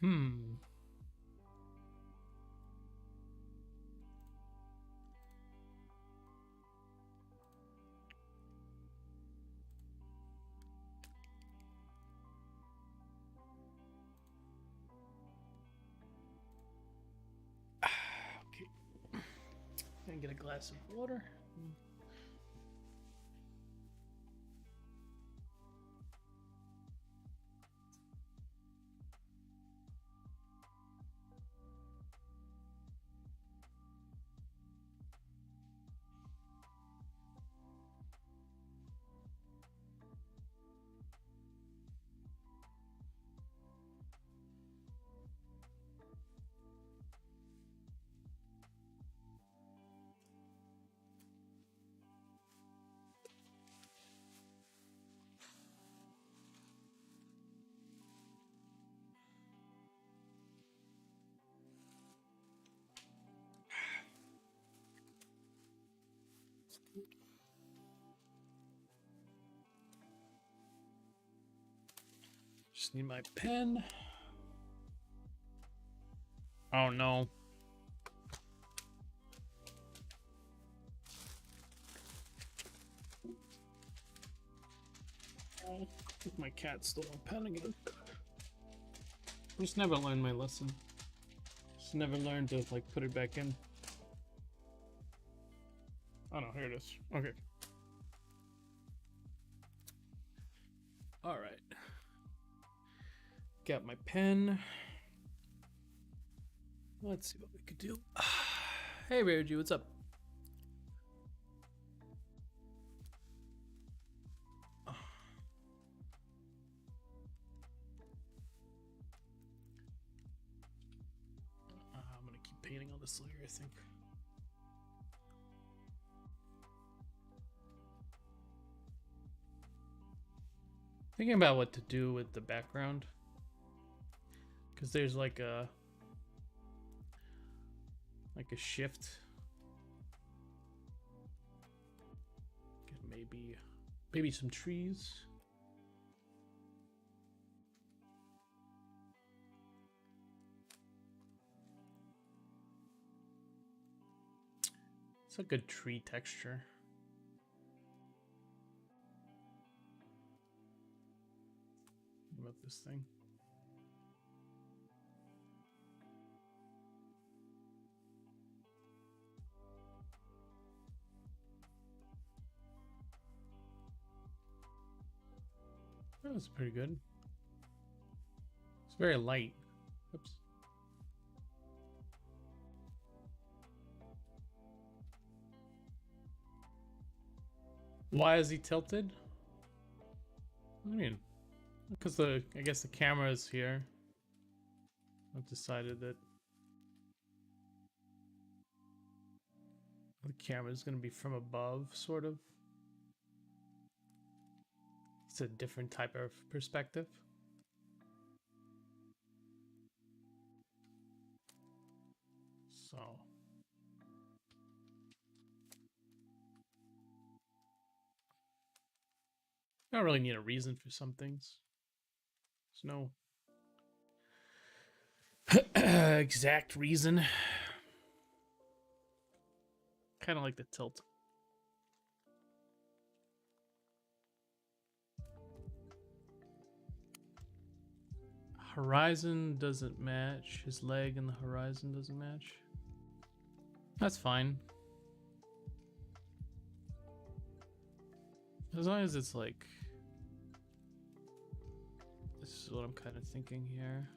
Hmm. Okay. Gonna get a glass of water. Just need my pen. Oh no. Oh, my cat stole my pen again. I just never learned my lesson. Just never learned to like put it back in. Oh no, here it is. Okay. All right. Got my pen. Let's see what we could do. Hey, Rarity, what's up? I'm gonna keep painting on this layer, I think. Thinking about what to do with the background. Because there's like a shift. Get maybe some trees. It's a good tree texture. What about this thing? That was pretty good. It's very light. Oops. Why is he tilted? What do you mean? Because I guess the camera is here. I've decided that the camera is going to be from above, sort of. It's a different type of perspective. So. I don't really need a reason for some things. There's no exact reason. Kind of like the tilt. Horizon doesn't match. His leg and the horizon doesn't match. That's fine. As long as it's like... This is what I'm kind of thinking here.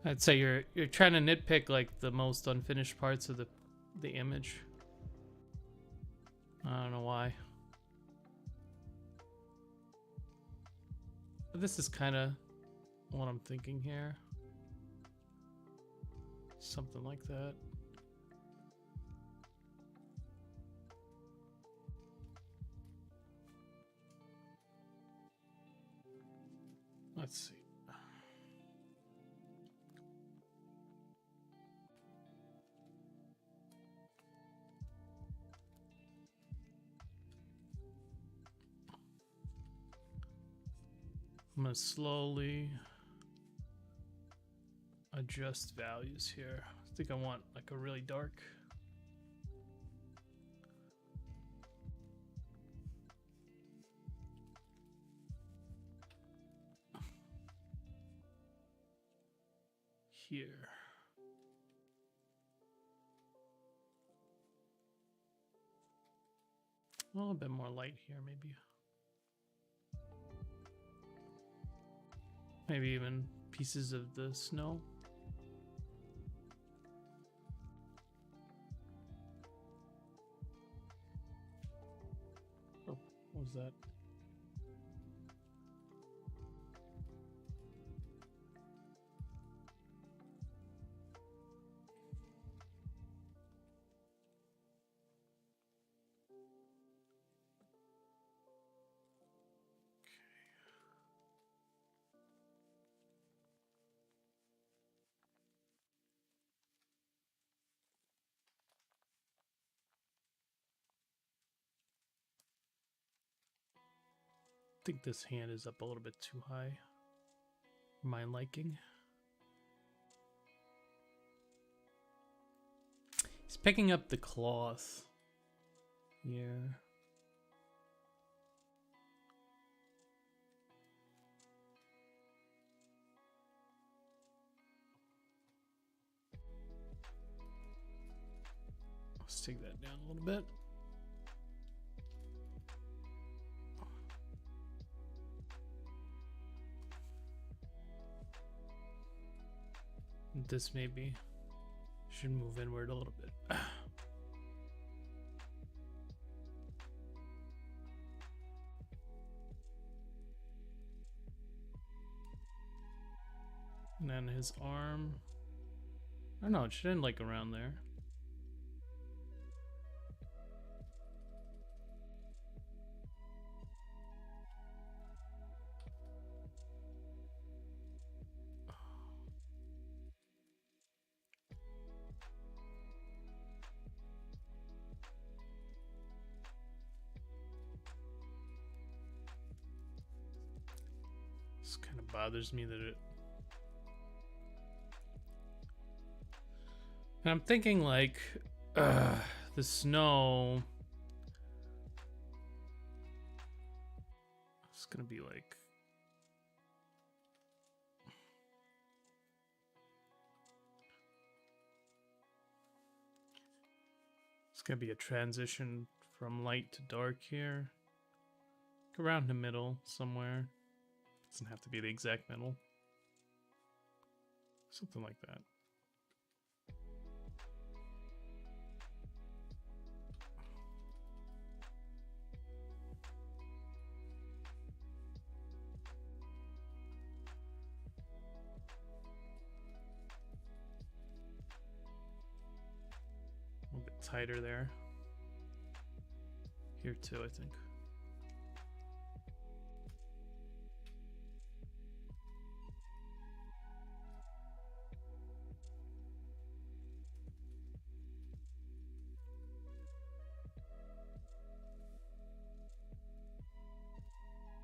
I'd say you're trying to nitpick like the most unfinished parts of the image. I don't know why. But this is kind of what I'm thinking here. Something like that. Let's see. I'm gonna slowly adjust values here. I think I want like a really dark. Here. A little bit more light here, maybe. Maybe even pieces of the snow. Oh, what was that? I think this hand is up a little bit too high for my liking. He's picking up the cloth here. Let's take that down a little bit. This maybe should move inward a little bit. And then his arm. I don't know, it should end like around there. This kind of bothers me that it. And I'm thinking like the snow. It's gonna be like. It's gonna be a transition from light to dark here. Around the middle somewhere. Doesn't have to be the exact middle. Something like that. A little bit tighter there. Here too, I think.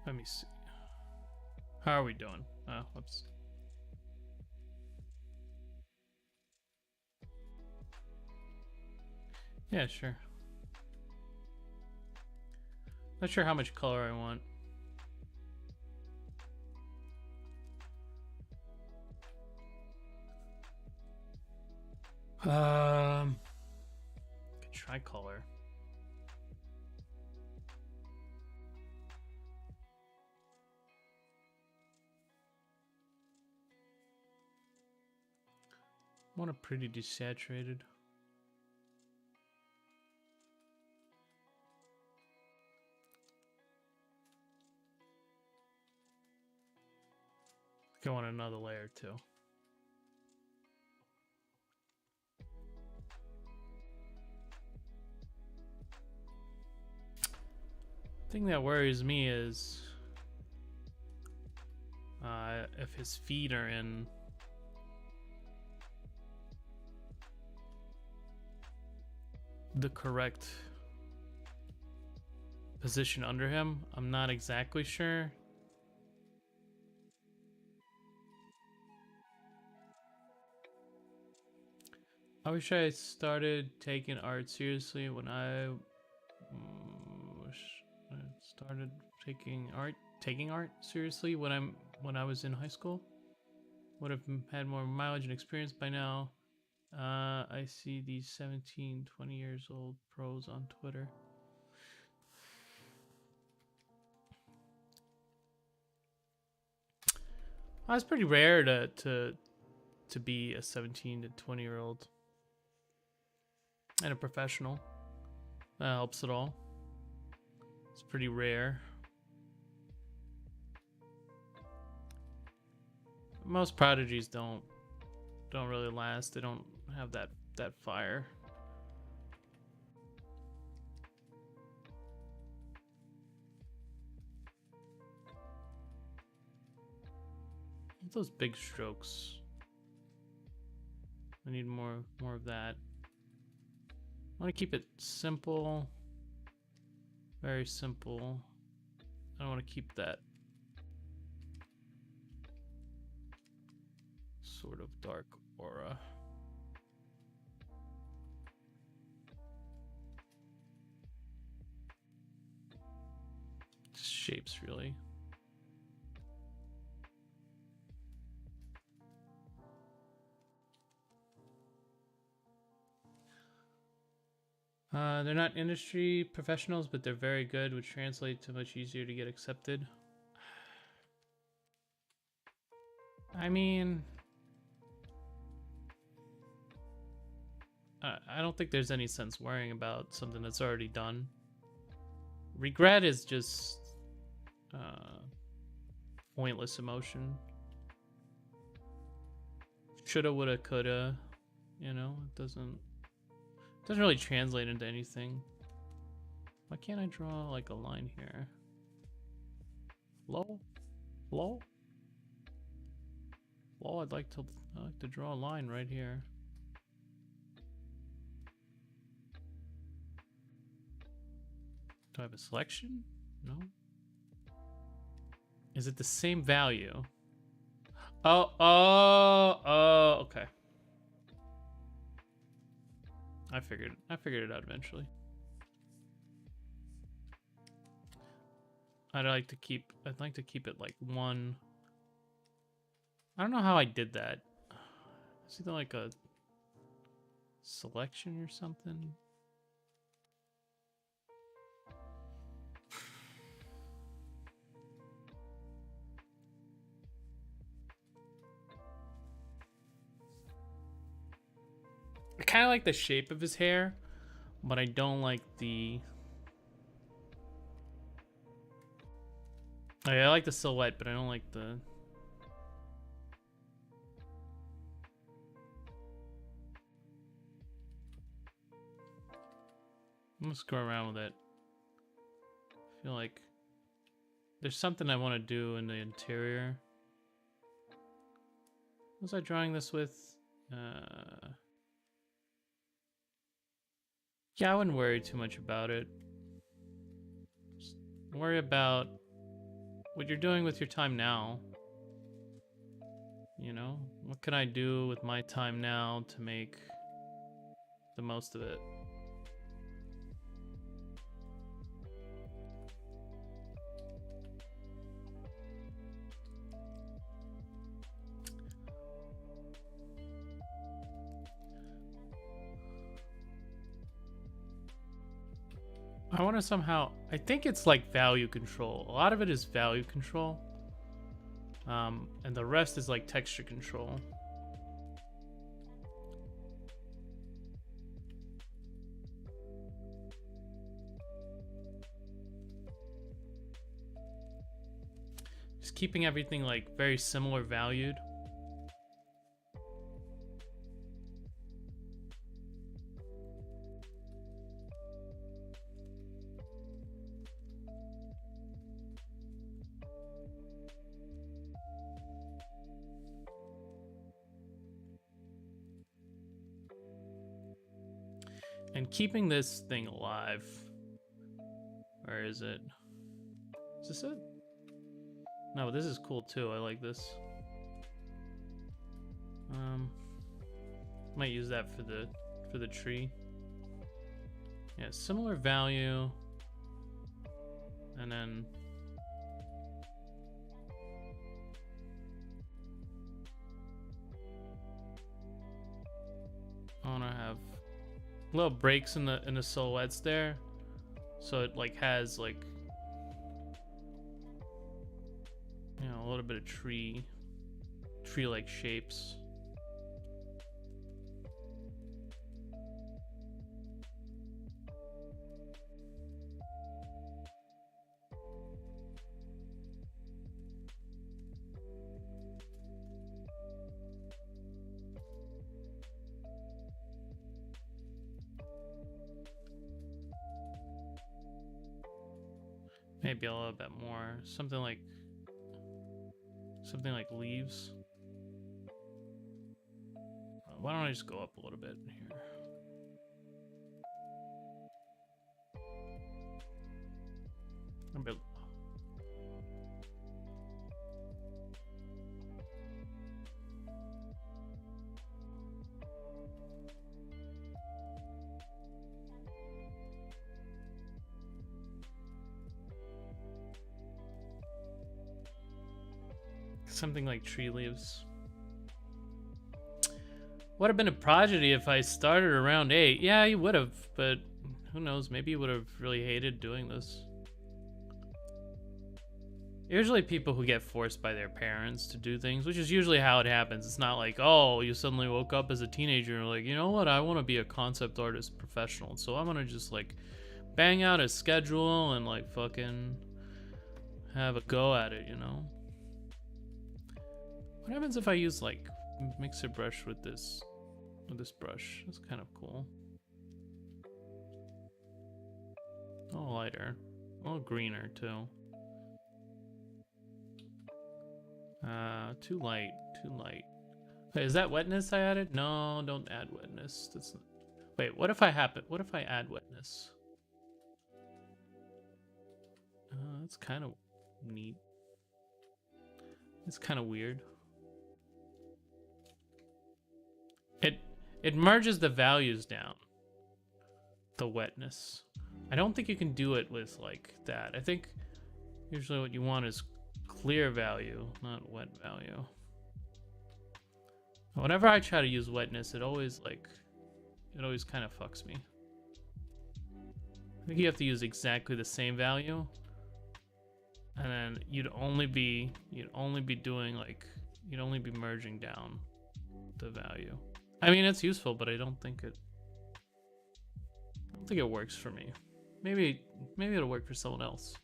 Let me see. How are we doing? Oh, whoops. Yeah, sure. Not sure how much color I want. Could try color. want a pretty desaturated. I want another layer too. The thing that worries me is if his feet are in the correct position under him. I'm not exactly sure. I wish I started taking art seriously when I started taking art seriously when I was in high school. Would have had more mileage and experience by now. I see these 17, 20 years old pros on Twitter. It's pretty rare to be a 17 to 20-year-old and a professional. That helps at all. It's pretty rare. Most prodigies don't really last. They don't have that fire. Those big strokes. I need more of that. I want to keep it simple. Very simple. I don't want to keep that sort of dark aura. Just shapes, really. They're not industry professionals, but they're very good, which translates to much easier to get accepted. I mean, I don't think there's any sense worrying about something that's already done. Regret is just pointless emotion. Shoulda, woulda, coulda. You know, it doesn't really translate into anything. Why can't I draw like a line here? Low? I'd like to draw a line right here. Do I have a selection? No. Is it the same value? Oh, okay. I figured it out eventually. I'd like to keep it like one. I don't know how I did that. Is it like a selection or something? I kind of like the shape of his hair, but I don't like the... I like the silhouette, but I don't like the... Let's go around with it. I feel like there's something I want to do in the interior. Was I drawing this with? Yeah, I wouldn't worry too much about it. Just worry about what you're doing with your time now. You know, what can I do with my time now to make the most of it? I want to somehow... I think it's like value control. A lot of it is value control. And the rest is like texture control. just keeping everything like very similar valued. And keeping this thing alive. Where is it? Is this it? No, this is cool too. I like this. Might use that for the tree. Yeah, similar value. And then I wanna have little breaks in the silhouettes there, so it like has like, you know, a little bit of tree like shapes. Maybe a little bit more, something like leaves. Why don't I just go up a little bit here? A bit. Something like tree leaves. Would have been a prodigy if I started around 8. Yeah, you would have, but who knows? Maybe you would have really hated doing this. Usually people who get forced by their parents to do things, which is usually how it happens. It's not like, oh, you suddenly woke up as a teenager and like, you know what? I want to be a concept artist professional. So I'm going to just like bang out a schedule and like fucking have a go at it, you know? What happens if I use like mixer brush with this brush? That's kind of cool. A little lighter, a little greener too. Too light. Wait, is that wetness I added? No, don't add wetness. That's not... Wait, what if I add wetness? That's kind of neat. It's kind of weird. It merges the values down. The wetness. I don't think you can do it with like that. I think usually what you want is clear value, not wet value. Whenever I try to use wetness, it always kind of fucks me. I think you have to use exactly the same value, and then you'd only be doing like, you'd only be merging down the value. I mean, it's useful, but I don't think it works for me. Maybe it'll work for someone else.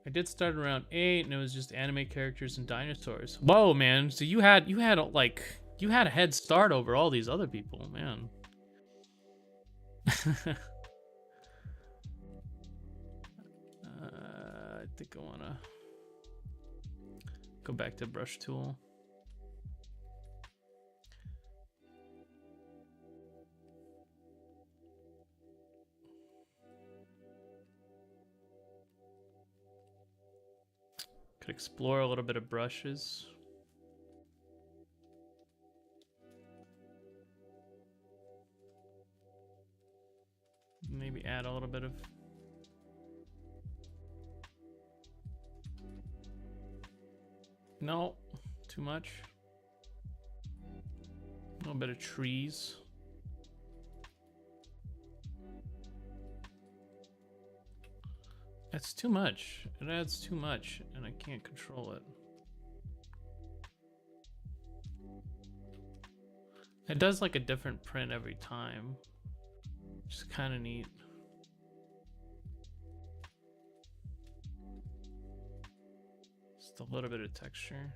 I did start around 8, and it was just anime characters and dinosaurs. Whoa, man! So you had a head start over all these other people, man. I think I wanna go back to brush tool. Could explore a little bit of brushes. Maybe add a little bit of... No, too much. A little bit of trees. That's too much. It adds too much, and I can't control it. It does like a different print every time, which is kind of neat. Just a little bit of texture.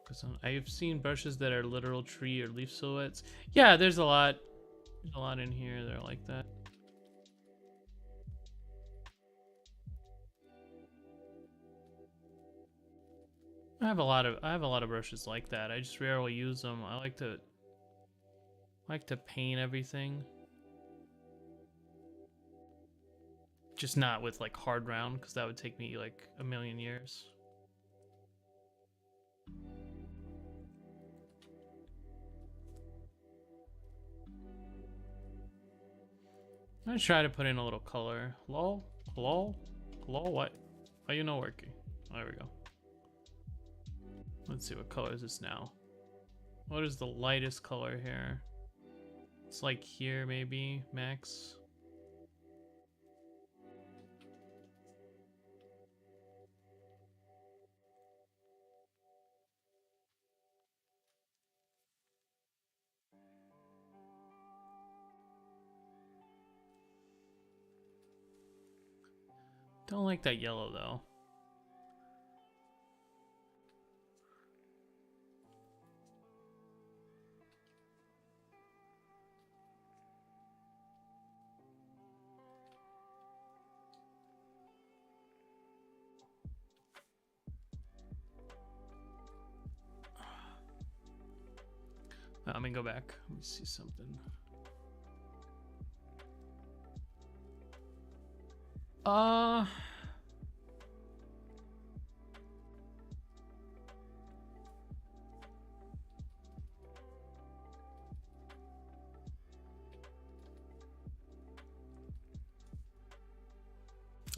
Because I've seen brushes that are literal tree or leaf silhouettes. Yeah, there's a lot. There's a lot in here that are like that. I have a lot of brushes like that. I just rarely use them. I like to paint everything. Just not with like hard round, because that would take me like a million years. I'm gonna try to put in a little color. Lol? What? Are you not working? There we go. Let's see, what color is this now? What is the lightest color here? It's like here, maybe, max. Don't like that yellow though. Let me go back. Let me see something. I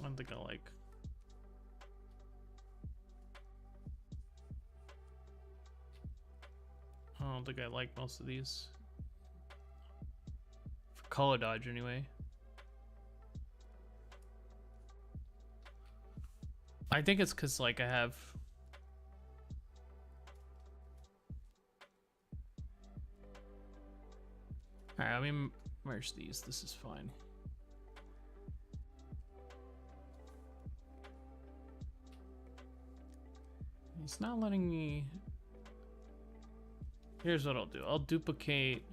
don't think I like. I don't think I like most of these. For color dodge, anyway. I think it's because, like, I have... Alright, let me merge these. This is fine. It's not letting me... Here's what I'll do. I'll duplicate...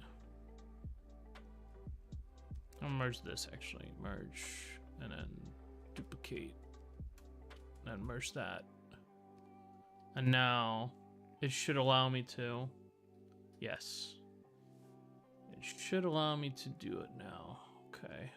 I'll merge this, actually. Merge, and then duplicate. And merge that. And now, it should allow me to... Yes. It should allow me to do it now. Okay.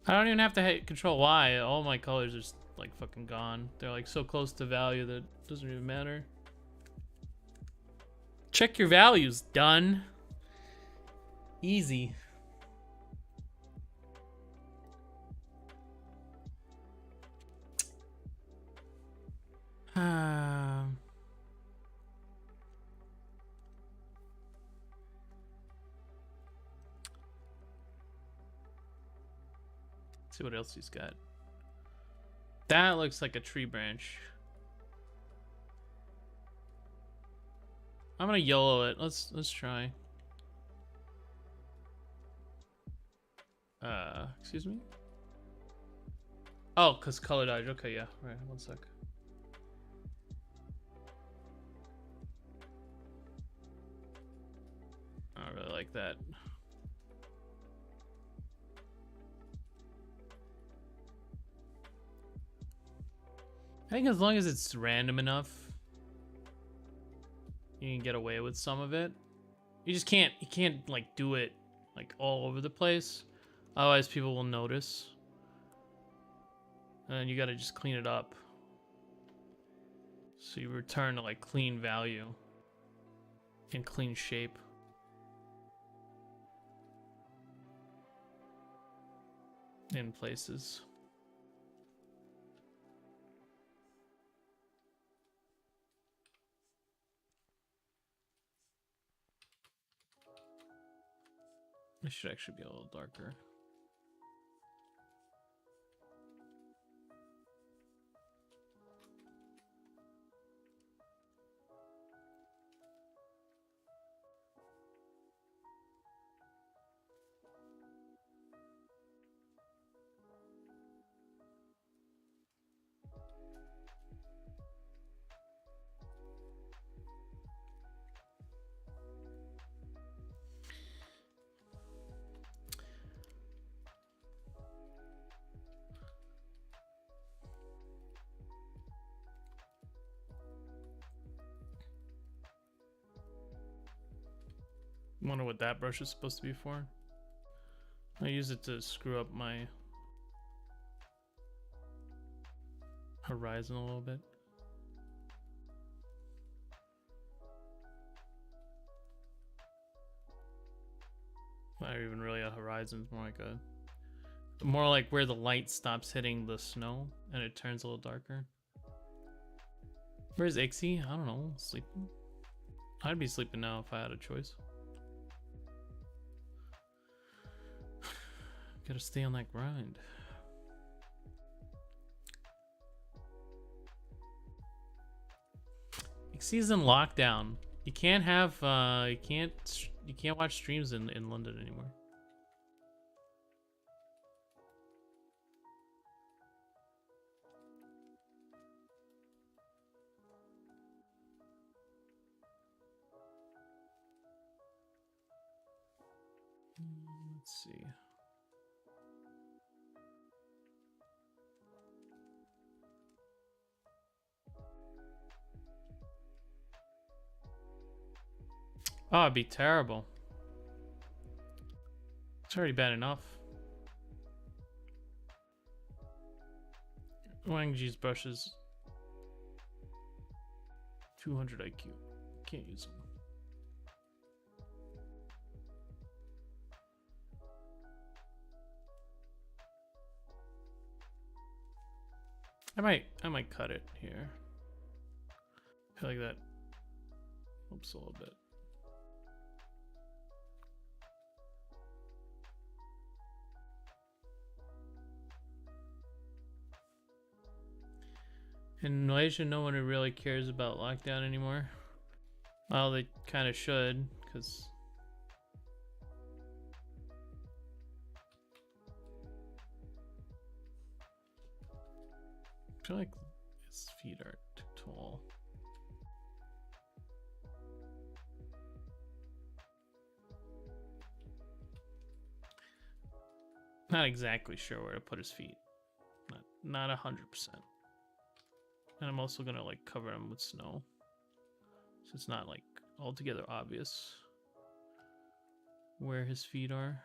I don't even have to hit Control Y. All my colors are just, like, fucking gone. They're like so close to value that it doesn't even matter. Check your values. Done. Easy. See what else he's got. That looks like a tree branch. I'm gonna YOLO it. Let's try. Excuse me? Oh, cause color dodge. Okay, yeah. All right, one sec. I don't really like that. I think as long as it's random enough, you can get away with some of it. You just can't, like do it like all over the place. Otherwise people will notice. And then you gotta just clean it up. So you return to like clean value and clean shape. In places. It should actually be a little darker. Wonder what that brush is supposed to be for. I use it to screw up my horizon a little bit. Not even really a horizon, more like where the light stops hitting the snow and it turns a little darker. Where's Ixie? I don't know, sleeping? I'd be sleeping now if I had a choice. Gotta stay on that grind. Ixie's in lockdown. You can't have you can't watch streams in London anymore. Let's see. Oh, it'd be terrible. It's already bad enough. Wang Ji's brushes 200 IQ. Can't use them. I might cut it here. I feel like that helps a little bit. In Malaysia, no one really cares about lockdown anymore. Well, they kind of should, because I feel like his feet are too tall. Not exactly sure where to put his feet. Not 100%. And I'm also gonna like cover him with snow, so it's not like altogether obvious where his feet are.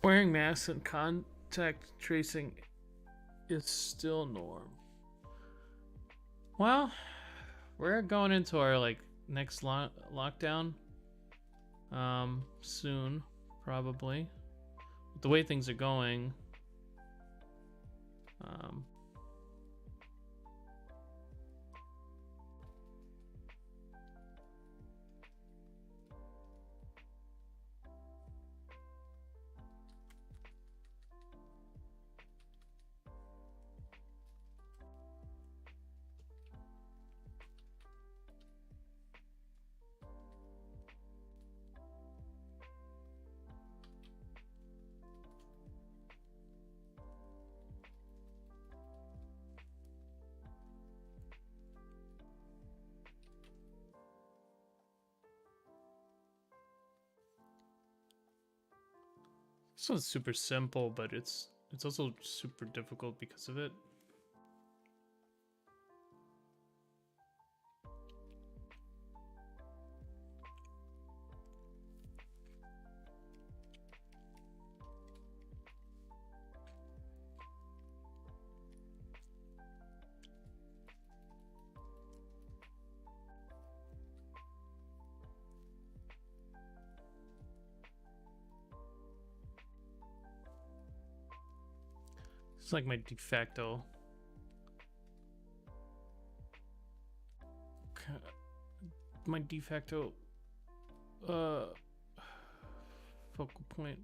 Wearing masks and contact tracing is still norm. Well, we're going into our like next lockdown soon, probably. With the way things are going, this one's super simple, but it's also super difficult because of it. It's like my de facto. My de facto focal point.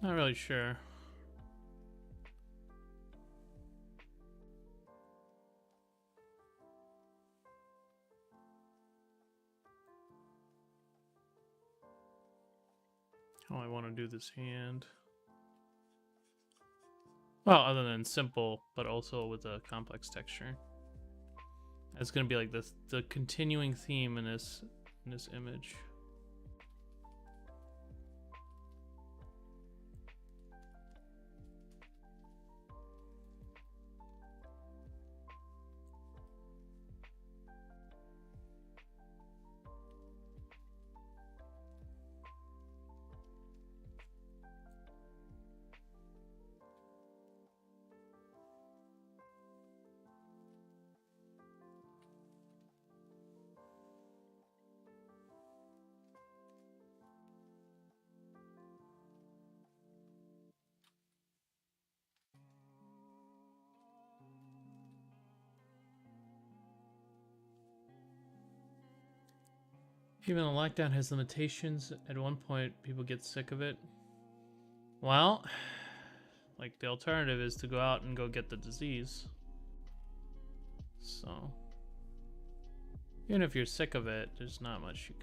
Not really sure. How I want to do this hand. Well, other than simple, but also with a complex texture. It's gonna be like the continuing theme in this image. Even though lockdown has limitations, at one point people get sick of it. Well, like the alternative is to go out and go get the disease. So, even if you're sick of it, there's not much you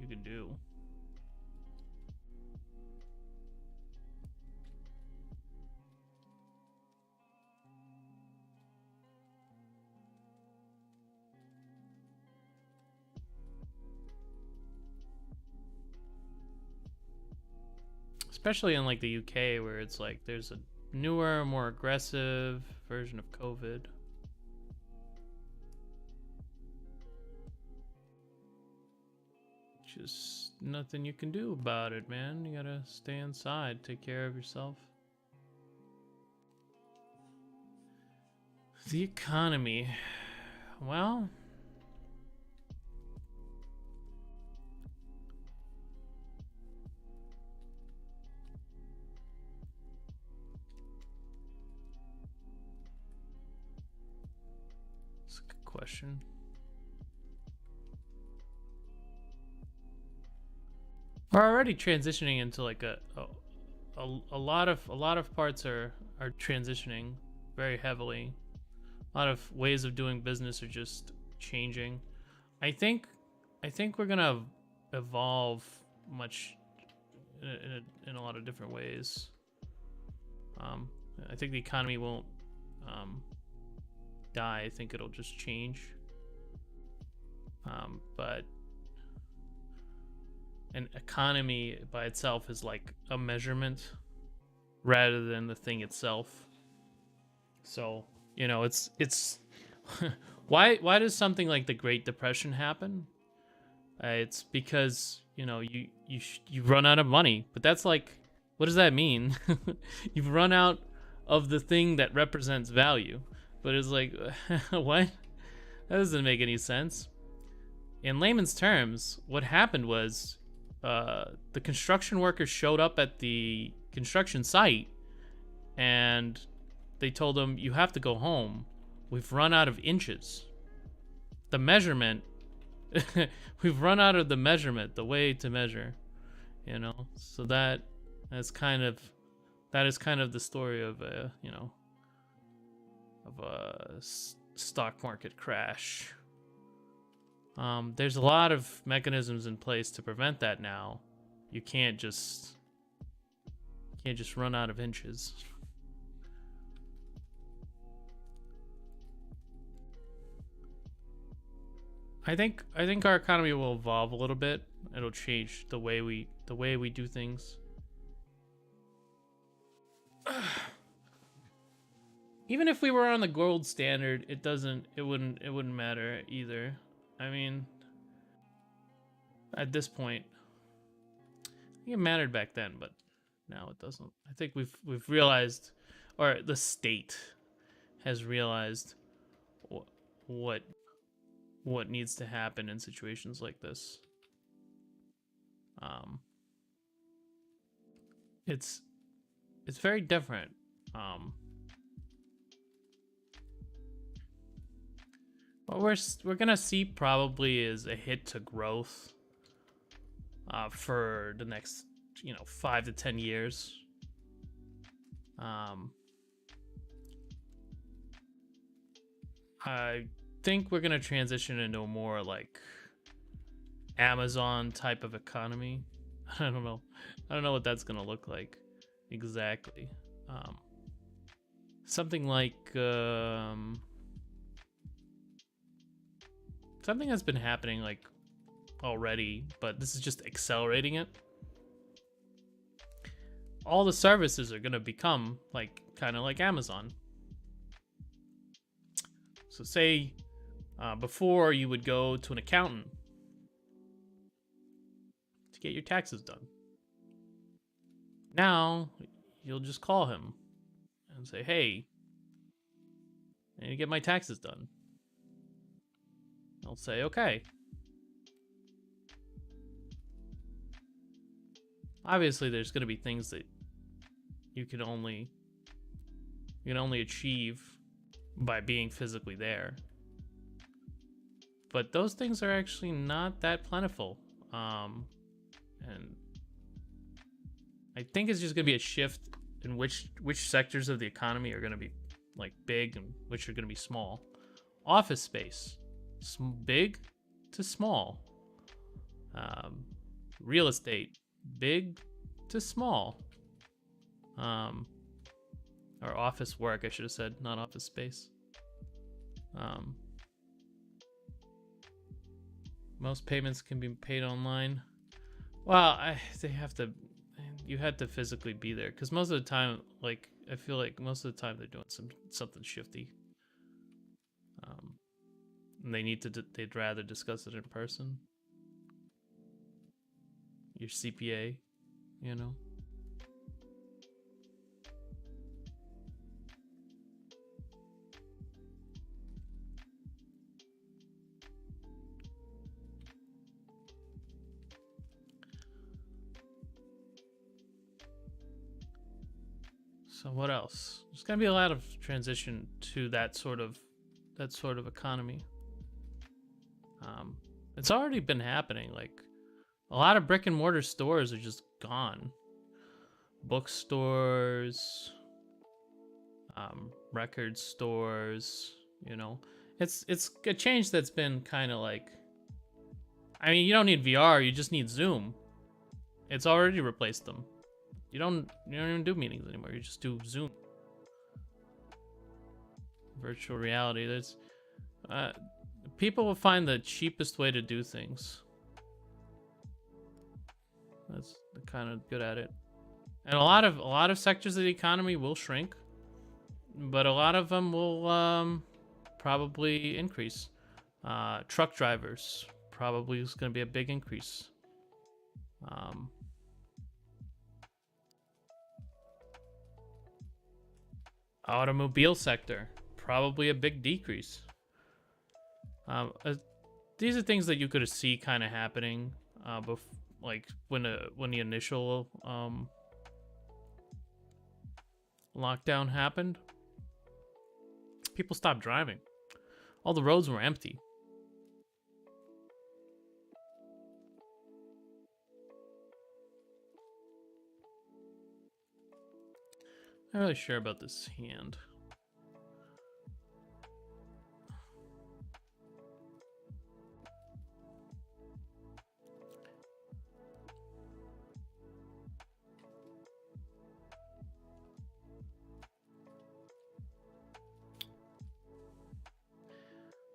can do. Especially in like the UK, where it's like there's a newer, more aggressive version of COVID. Just nothing you can do about it, man. You gotta stay inside, take care of yourself. The economy. Well, it's a good question. We're already transitioning into like a lot of parts are transitioning very heavily. A lot of ways of doing business are just changing. I think we're gonna evolve much in a lot of different ways. I think the economy won't die. I think it'll just change. But an economy by itself is like a measurement rather than the thing itself. So, you know, it's why does something like the Great Depression happen? It's because, you know, you run out of money. But that's like, what does that mean? You've run out of the thing that represents value. But it's like, what? That doesn't make any sense. In layman's terms, what happened was the construction workers showed up at the construction site and they told them, you have to go home. We've run out of inches. The measurement, we've run out of the measurement, the way to measure, you know? So that is kind of the story of a, you know, of a stock market crash. There's a lot of mechanisms in place to prevent that now. You can't just run out of inches. I think our economy will evolve a little bit. It'll change the way we do things. Even if we were on the gold standard, it wouldn't matter either. I mean, at this point, I think it mattered back then, but now it doesn't. I think we've realized, or the state has realized what what needs to happen in situations like this. Um, it's very different. What we're gonna see probably is a hit to growth for the next 5 to 10 years. I think we're gonna transition into a more like Amazon type of economy. I don't know. I don't know what that's gonna look like exactly. Something like something that's been happening like already, but this is just accelerating it. All the services are gonna become like kind of like Amazon. So say before you would go to an accountant to get your taxes done. Now you'll just call him and say, "Hey, I need to get my taxes done." I'll say, "Okay." Obviously, there's going to be things that you can only achieve by being physically there. But those things are actually not that plentiful. And I think it's just going to be a shift in which sectors of the economy are going to be like big and which are going to be small. Office space, big to small. Real estate, big to small. Or office work, I should have said, not office space. Most payments can be paid online. Well, you had to physically be there because most of the time, like I feel like most of the time they're doing something shifty. And they'd rather discuss it in person. Your CPA, you know. So what else? There's gonna be a lot of transition to that sort of economy. It's already been happening. Like a lot of brick and mortar stores are just gone. Bookstores, record stores. You know, it's a change that's been kind of like. I mean, you don't need VR. You just need Zoom. It's already replaced them. You don't even do meetings anymore. You just do Zoom. Virtual reality. There's people will find the cheapest way to do things. They're kind of good at it. And a lot of sectors of the economy will shrink, but a lot of them will probably increase. Truck drivers probably is going to be a big increase. Automobile sector, probably a big decrease. These are things that you could see kind of happening, like when the initial lockdown happened. People stopped driving. All the roads were empty. Not really sure about this hand.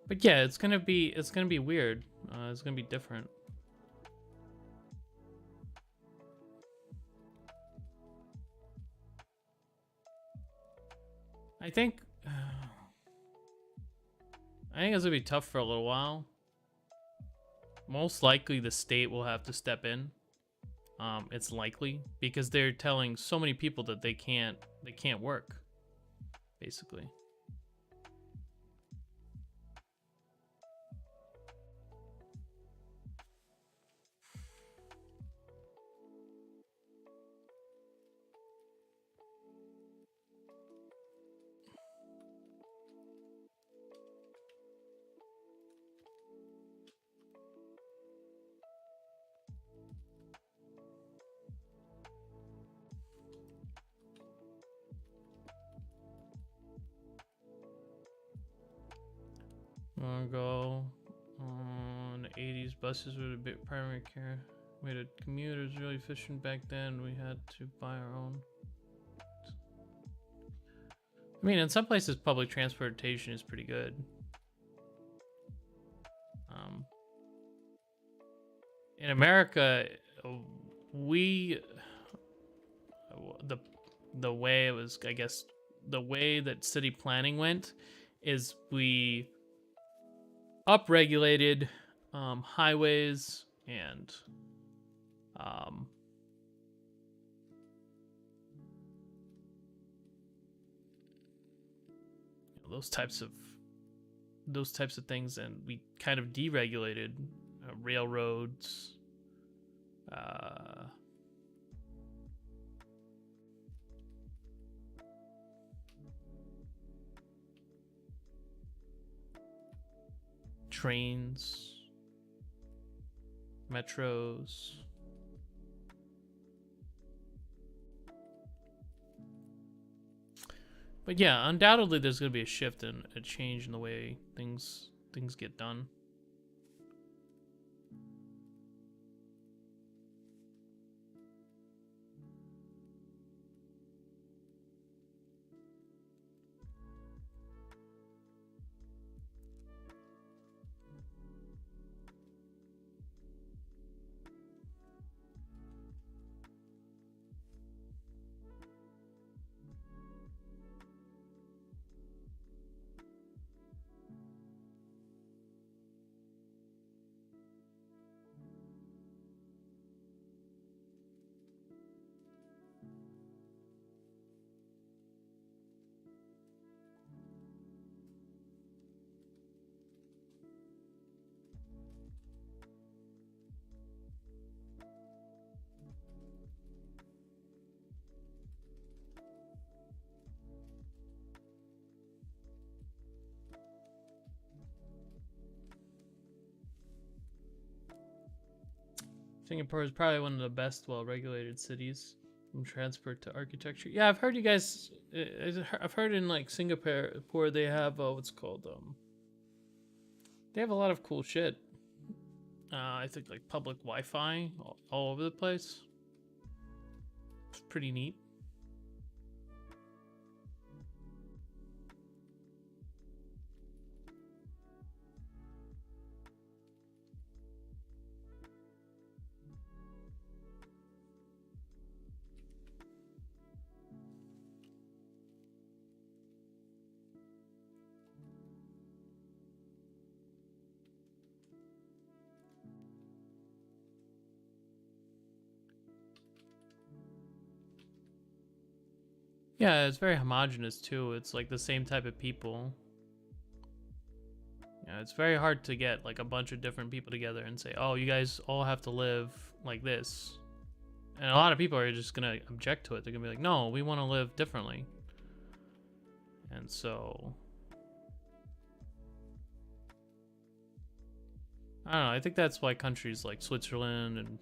But yeah, it's gonna be weird. It's gonna be different. I think it's gonna be tough for a little while. Most likely, the state will have to step in. It's likely because they're telling so many people that they can't work, basically. Go on the 80s. Buses were the big primary care. We had a commute. It was really efficient back then. We had to buy our own. I mean, in some places, public transportation is pretty good. In America, the way it was, I guess, the way that city planning went is we upregulated highways and those types of things, and we kind of deregulated railroads. Trains, metros. But yeah, undoubtedly there's going to be a shift and a change in the way things get done. Singapore is probably one of the best well-regulated cities from transport to architecture. Yeah, I've heard you guys. I've heard in like Singapore they have what's called They have a lot of cool shit. I think like public Wi-Fi all over the place. It's pretty neat. Yeah, it's very homogenous too. It's like the same type of people. Yeah, it's very hard to get like a bunch of different people together and say, "Oh, you guys all have to live like this." And a lot of people are just gonna object to it. They're gonna be like, "No, we want to live differently." And so, I don't know. I think that's why countries like Switzerland and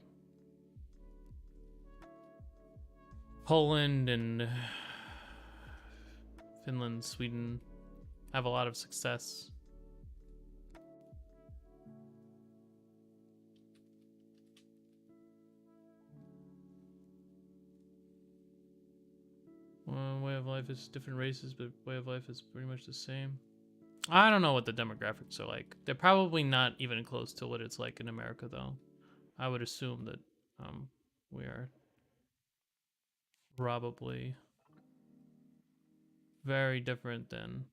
Poland and Finland, Sweden have a lot of success. Way of life is different races, but way of life is pretty much the same. I don't know what the demographics are like. They're probably not even close to what it's like in America, though. I would assume that we are probably very different than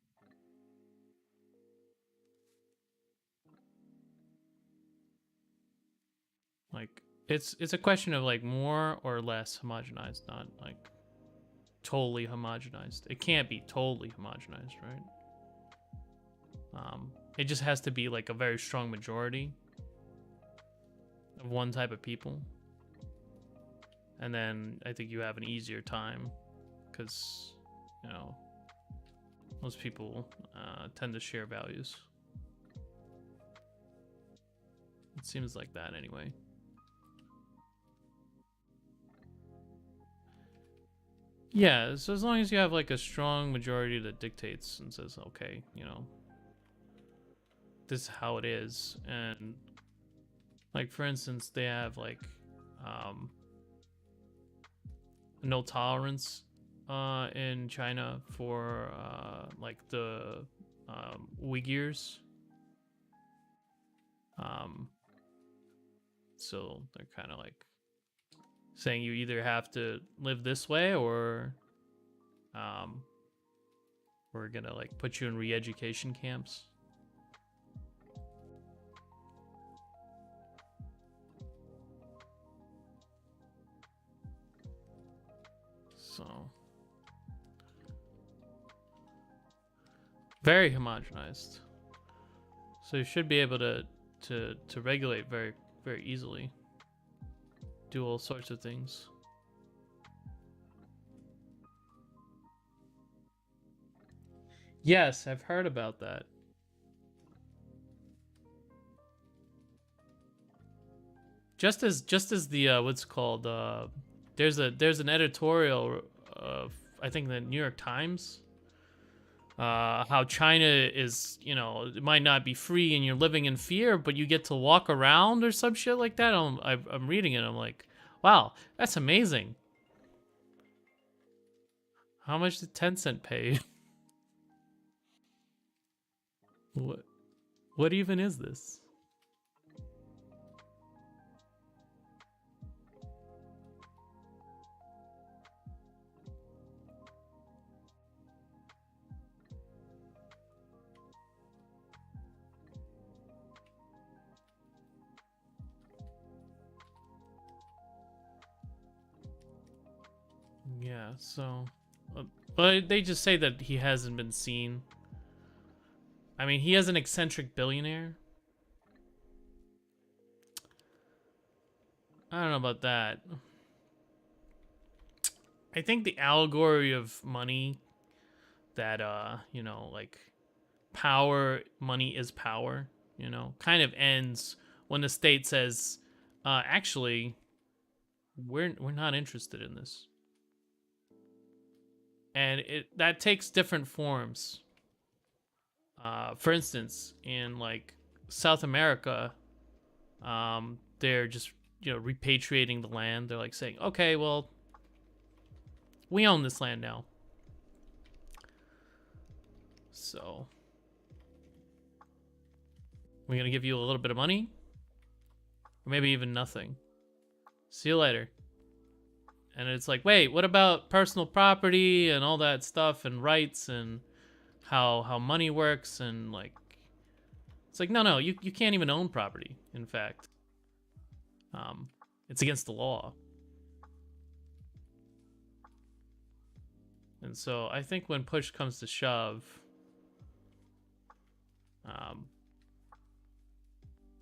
like it's a question of like more or less homogenized, not like totally homogenized. It can't be totally homogenized, right? It just has to be like a very strong majority of one type of people, and then I think you have an easier time because most people tend to share values. It seems like that anyway. Yeah, so as long as you have like a strong majority that dictates and says, okay, this is how it is. And like, for instance, they have like no tolerance in China for like the Uyghurs. So they're kind of like saying you either have to live this way or we're gonna like put you in re-education camps. So very homogenized. So you should be able to regulate very easily. Do all sorts of things. Yes, I've heard about that. Just as the what's called there's an editorial of I think the New York Times how China is, you know, it might not be free and you're living in fear, but you get to walk around or some shit like that. I'm reading it. I'm like, wow, that's amazing. How much did Tencent pay? What even is this? Yeah, so but they just say that he hasn't been seen. I mean, he is an eccentric billionaire. I don't know about that. I think the allegory of money that you know, like money is power, you know, kind of ends when the state says actually we're not interested in this. And that takes different forms. For instance, in like South America, they're just, you know, repatriating the land. They're like saying, okay, well, we own this land now. So we're gonna give you a little bit of money, or maybe even nothing. See you later. And it's like, wait, what about personal property and all that stuff and rights and how money works? And like, it's like, no, you can't even own property. In fact, it's against the law. And so I think when push comes to shove,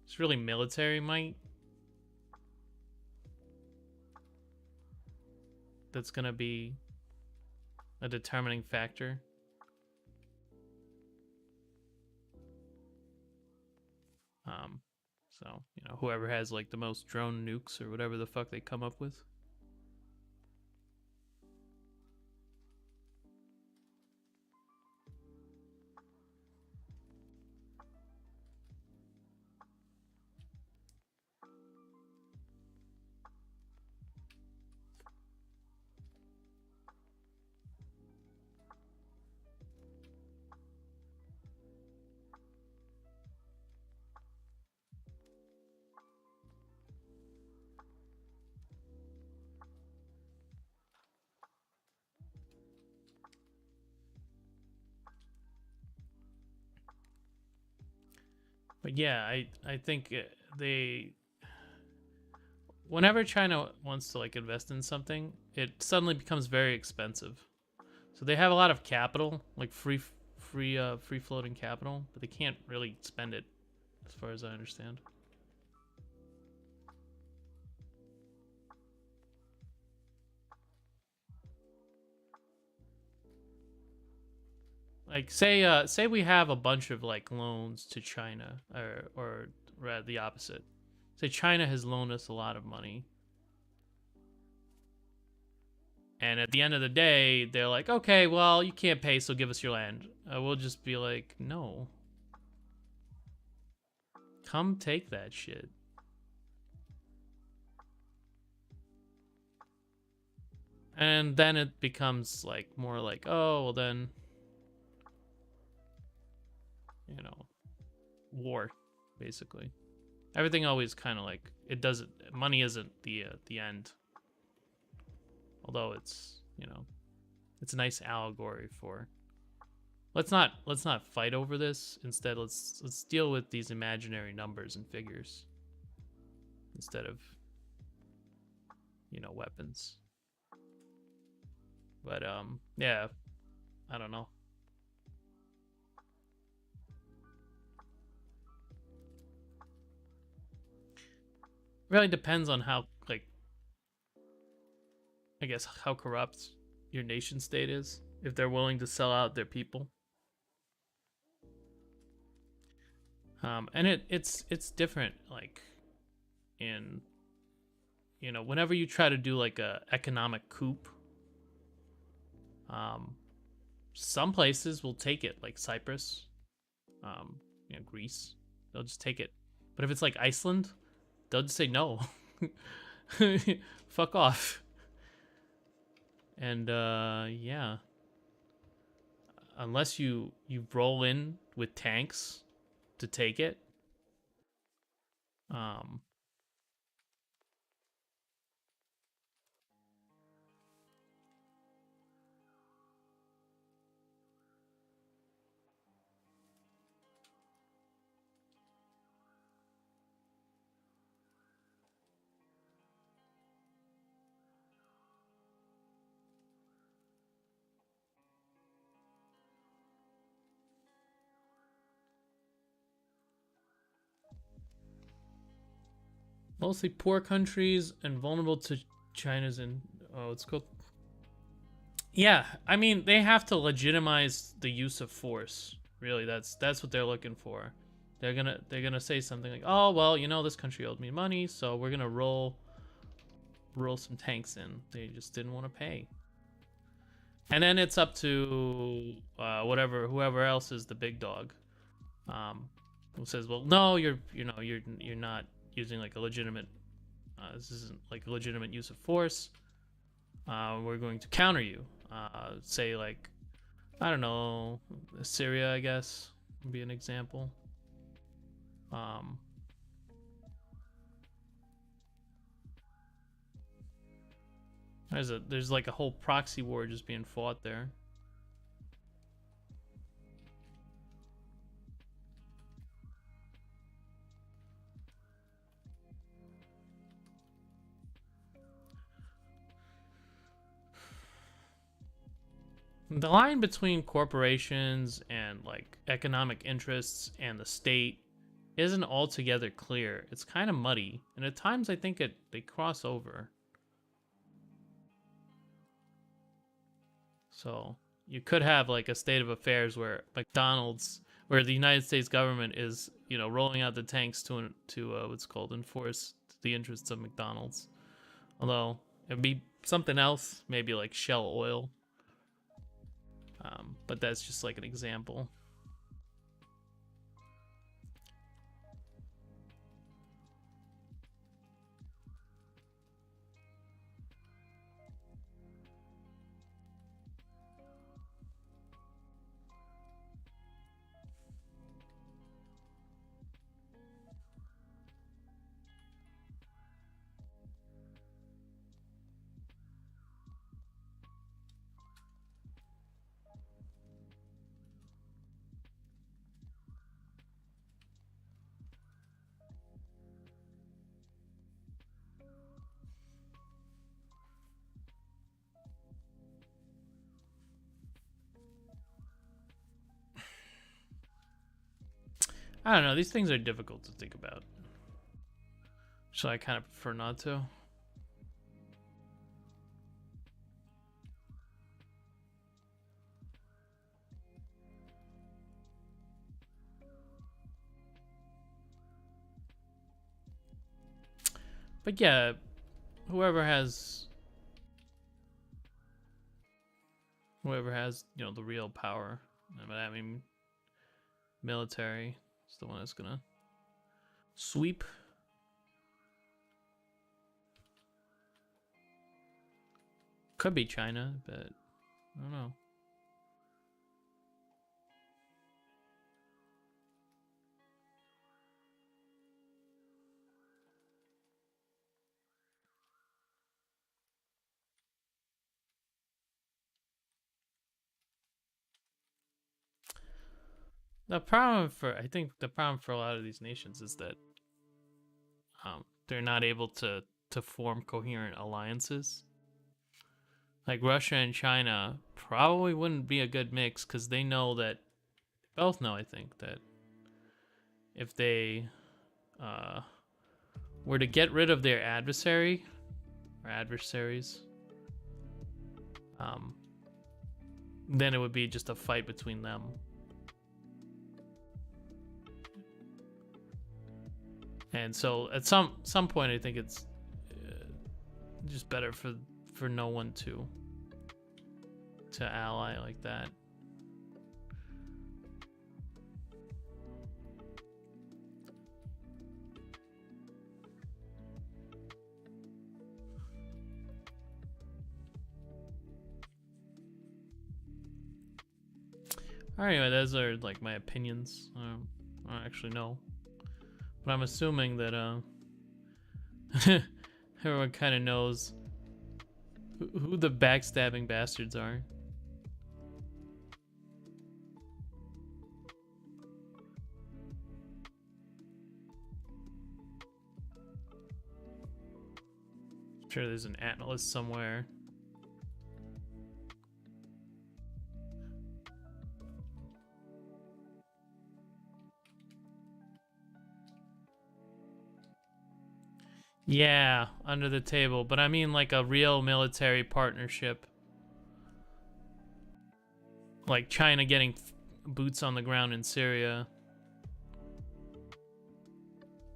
it's really military might that's gonna be a determining factor. So, you know, whoever has like the most drone nukes or whatever the fuck they come up with. But yeah, I think they whenever China wants to like invest in something, it suddenly becomes very expensive. So they have a lot of capital, like free floating capital, but they can't really spend it as far as I understand. Like say we have a bunch of like loans to China or rather the opposite. Say China has loaned us a lot of money. And at the end of the day, they're like, okay, well, you can't pay, so give us your land. We'll just be like, no. Come take that shit. And then it becomes like more like, oh, well then, you know, war, basically. Everything always kind of like it doesn't. Money isn't the end. Although it's, you know, it's a nice allegory for. Let's not fight over this. Instead, let's deal with these imaginary numbers and figures instead of, you know, weapons. But yeah, I don't know. Really depends on how, like, I guess how corrupt your nation state is. If they're willing to sell out their people. And it's different, like, in, you know, whenever you try to do like a economic coup, some places will take it, like Cyprus, you know, Greece, they'll just take it. But if it's like Iceland, they'll just say no. Fuck off. And yeah, unless you roll in with tanks to take it, um mostly poor countries and vulnerable to China's and it's called. Yeah, I mean they have to legitimize the use of force. Really, that's what they're looking for. They're gonna say something like, oh well, you know, this country owed me money, so we're gonna roll some tanks in. They just didn't want to pay. And then it's up to whoever else is the big dog, who says, well, no, you're not using like a legitimate. This isn't like a legitimate use of force. We're going to counter you. Say like, I don't know, Syria, I guess would be an example. There's like a whole proxy war just being fought there. The line between corporations and like economic interests and the state isn't altogether clear. It's kind of muddy, and at times I think they cross over. So you could have like a state of affairs where McDonald's, where the United States government is, you know, rolling out the tanks to what's called enforce the interests of McDonald's. Although it'd be something else, maybe like Shell Oil. But that's just like an example. I don't know. These things are difficult to think about. So I kind of prefer not to. But yeah, whoever has you know, the real power. I mean, military is the one that's gonna Sweep. Could be China, but I don't know. I think the problem for a lot of these nations is that they're not able to form coherent alliances. Like Russia and China probably wouldn't be a good mix because they know that, both know, I think, that if they were to get rid of their adversary or adversaries, then it would be just a fight between them. And so at some point, I think it's just better for no one to ally like that. Anyway, those are like my opinions. I don't actually know, but I'm assuming that everyone kind of knows who the backstabbing bastards are. I'm sure there's an atlas somewhere. Yeah, under the table, but I mean like a real military partnership. Like China getting boots on the ground in Syria.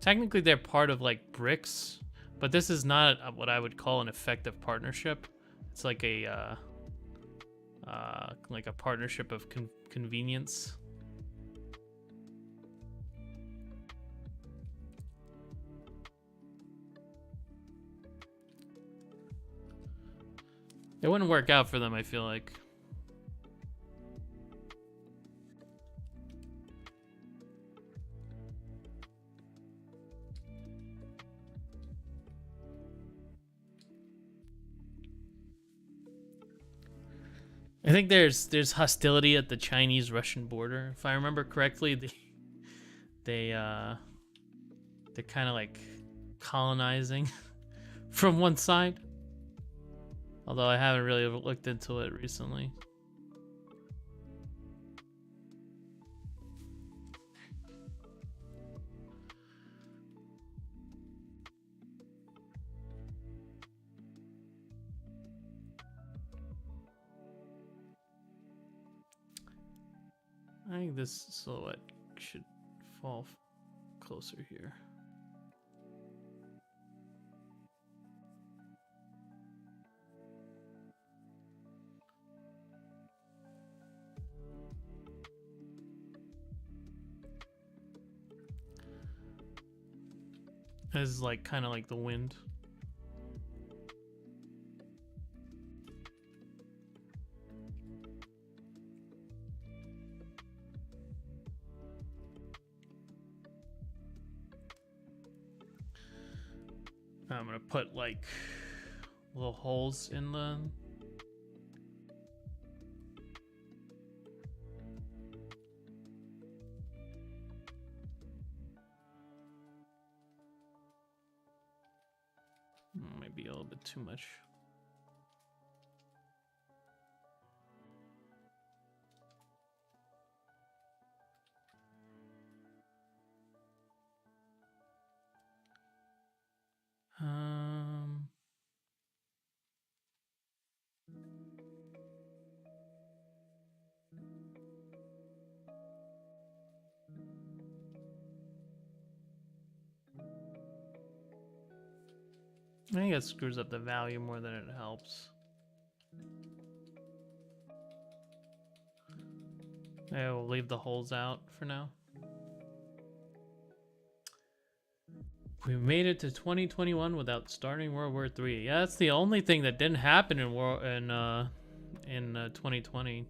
Technically, they're part of like BRICS, but this is not what I would call an effective partnership. It's like a partnership of convenience. It wouldn't work out for them, I feel like. I think there's hostility at the Chinese-Russian border. If I remember correctly, they're kind of like colonizing from one side. Although I haven't really looked into it recently. I think this silhouette should fall closer here. This is like kind of like the wind. I'm gonna put like little holes in the might be a little bit too much. I think it screws up the value more than it helps. Yeah, we'll leave the holes out for now. We made it to 2021 without starting World War III. Yeah, that's the only thing that didn't happen in 2020.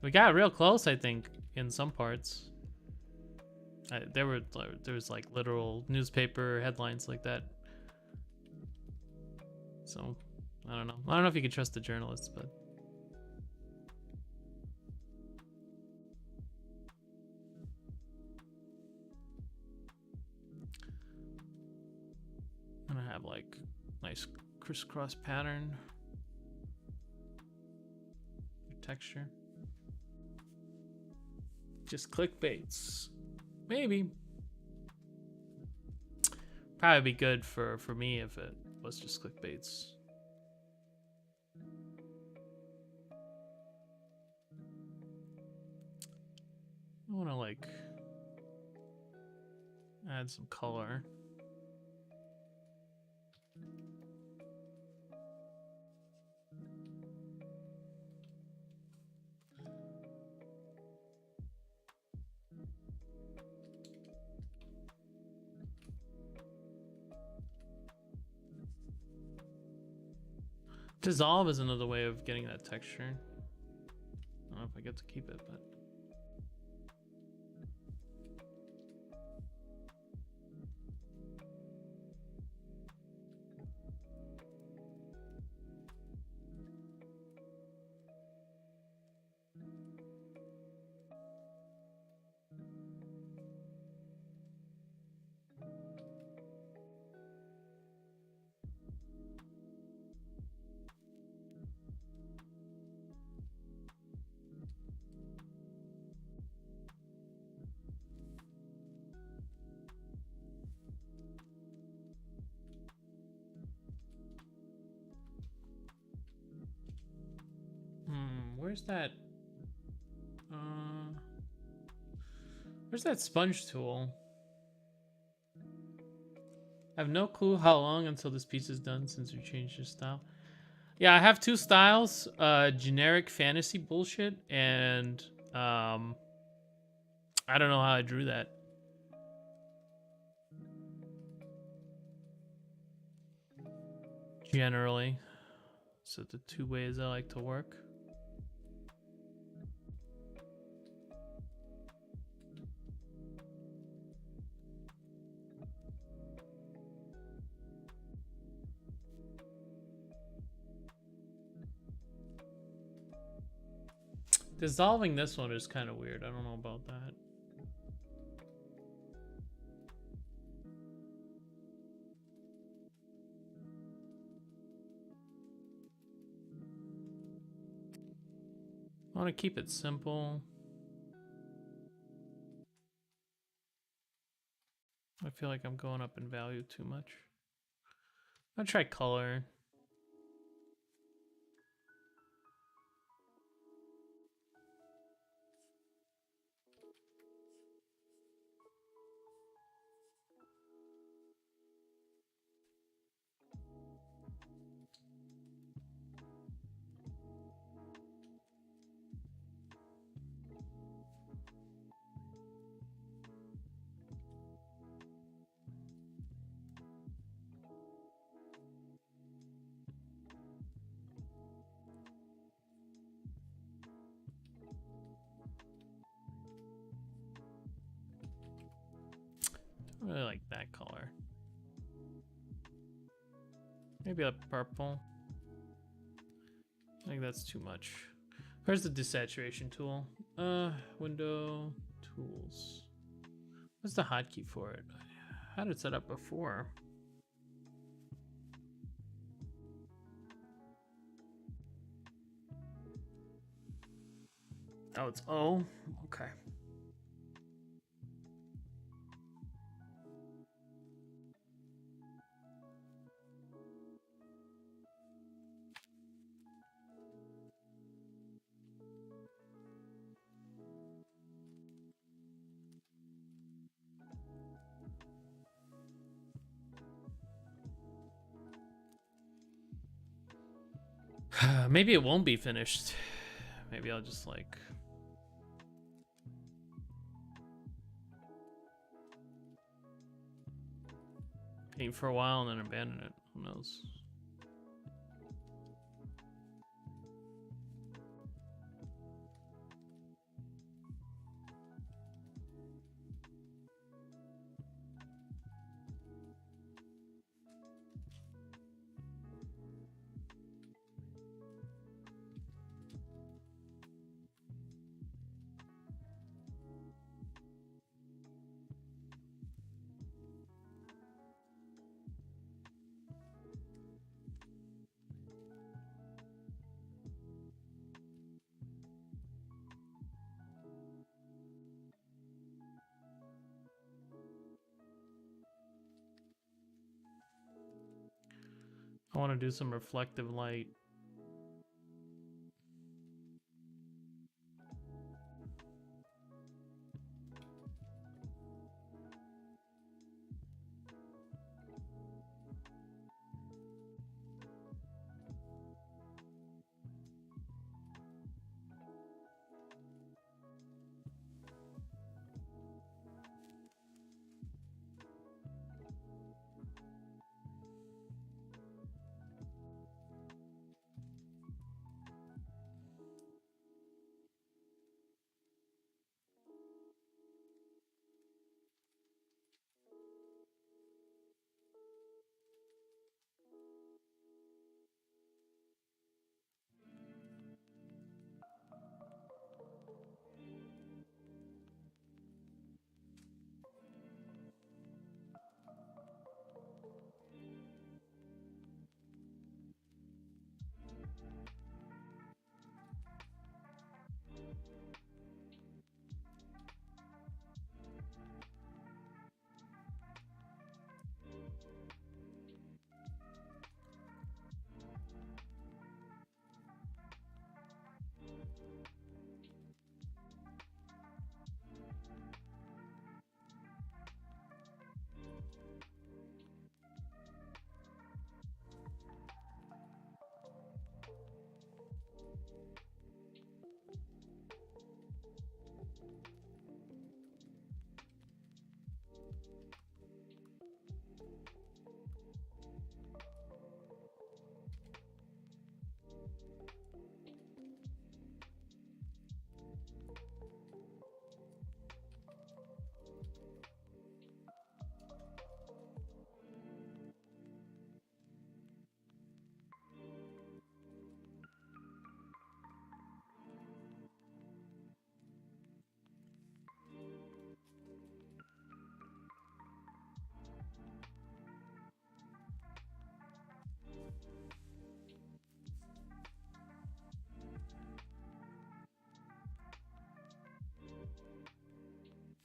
We got real close, I think, in some parts. There was like literal newspaper headlines like that. So I don't know. I don't know if you can trust the journalists, but. I'm gonna have like nice crisscross pattern texture. Just clickbaits, maybe. Probably be good for me if it was just clickbaits. I want to like add some color. Dissolve is another way of getting that texture. I don't know if I get to keep it, but. Where's that? Where's that sponge tool? I have no clue how long until this piece is done since we changed your style. Yeah, I have two styles, generic fantasy bullshit and I don't know how I drew that. Generally. So the two ways I like to work. Dissolving this one is kind of weird. I don't know about that. I want to keep it simple. I feel like I'm going up in value too much. I'll try color. I really like that color. Maybe a purple. I think that's too much. Where's the desaturation tool? Window, tools. What's the hotkey for it? I had it set up before. Oh, it's O? Okay. Maybe it won't be finished. Maybe I'll just like... paint for a while and then abandon it. Who knows? I want to do some reflective light.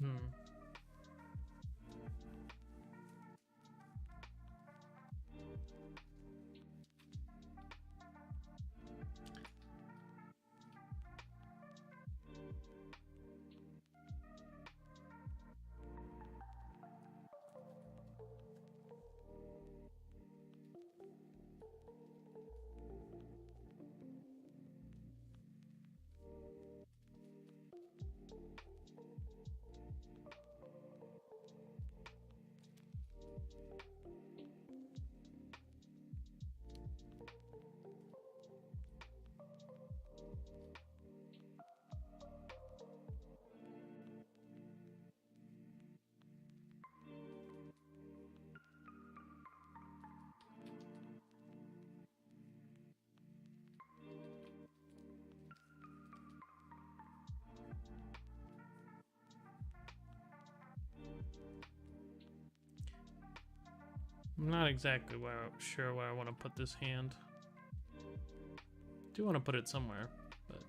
Hmm. I'm not exactly sure where I want to put this hand. I do want to put it somewhere, but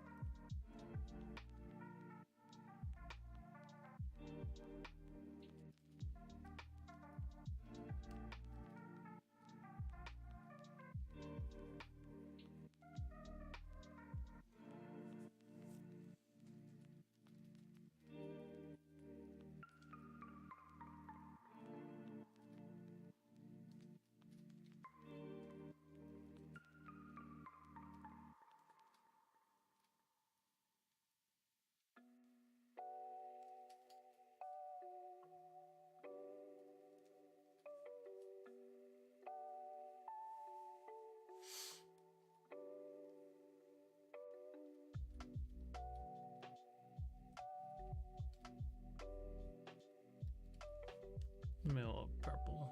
Middle of purple.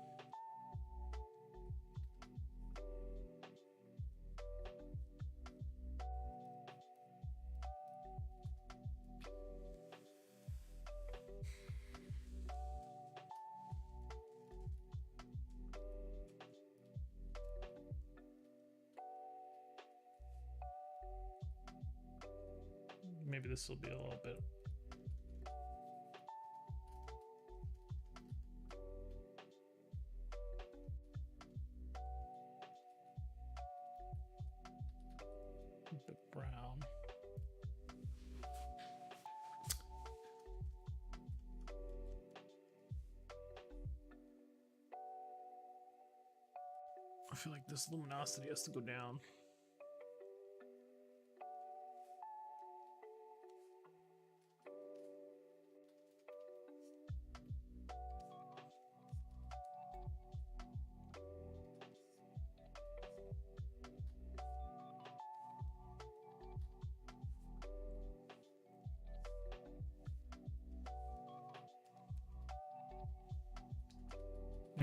Maybe this will be a little bit. A bit brown. I feel like this luminosity has to go down.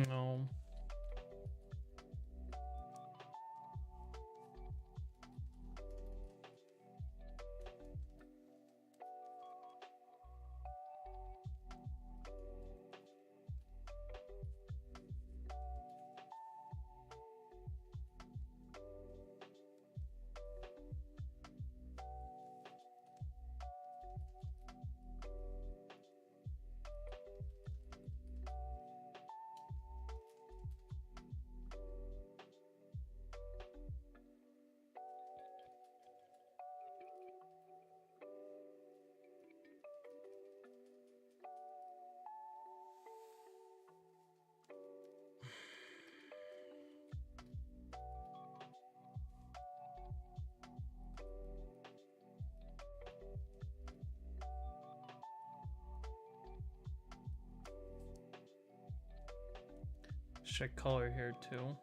No. Check color here too.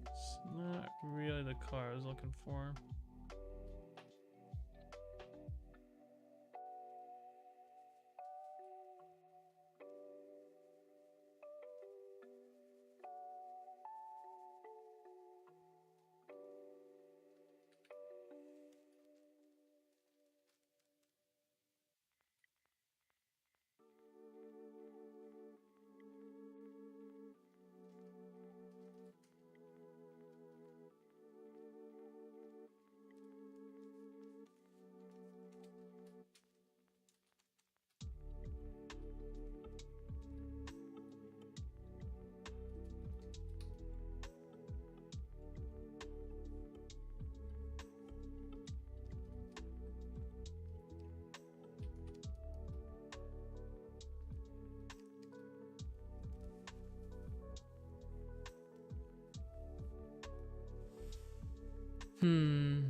It's not really the color I was looking for. Hmm.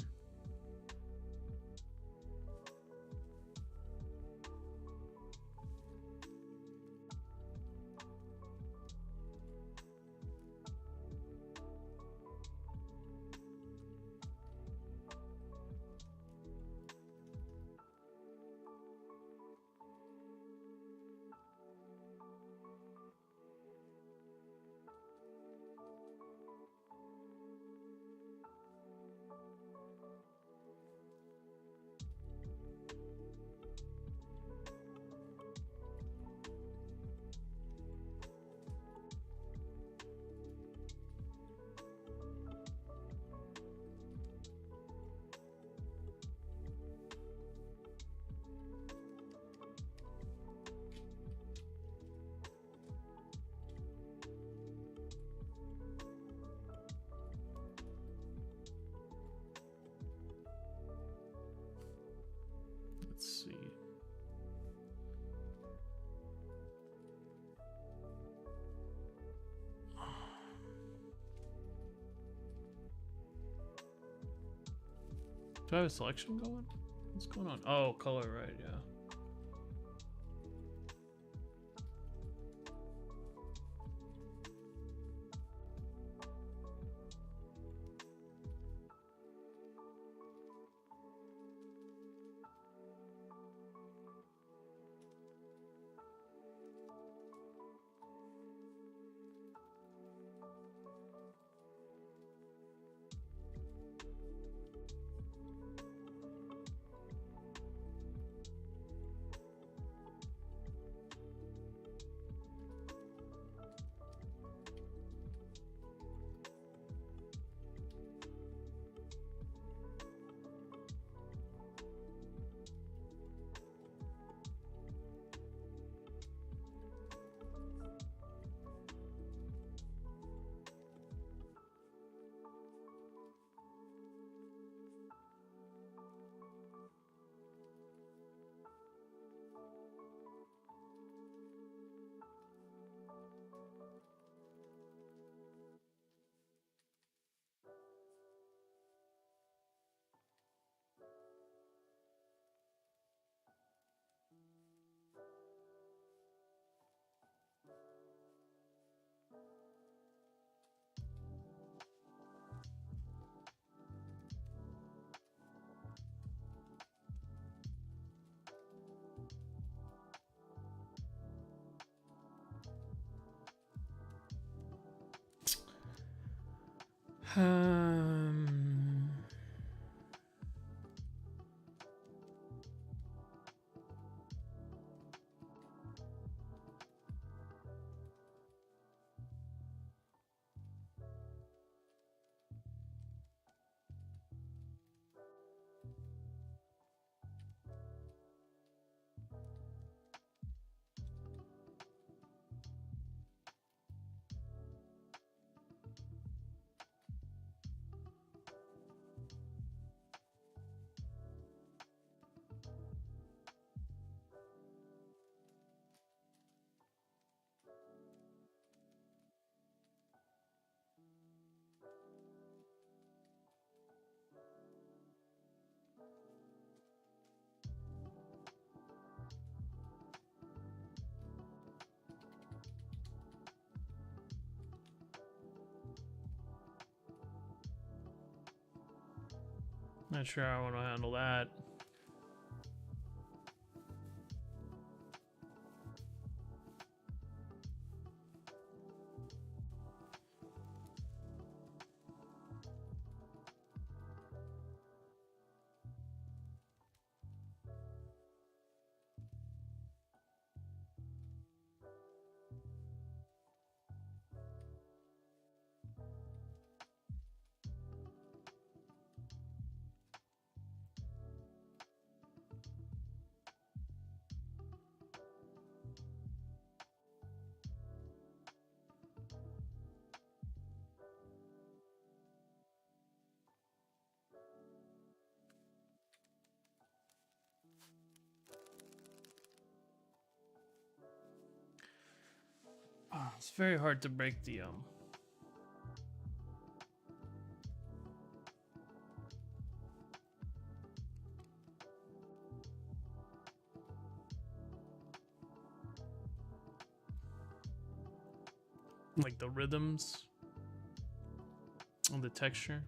Let's see. Do I have a selection going? What's going on? Oh, color, right, yeah. Um, not sure how I want to handle that. It's very hard to break the like the rhythms and the texture.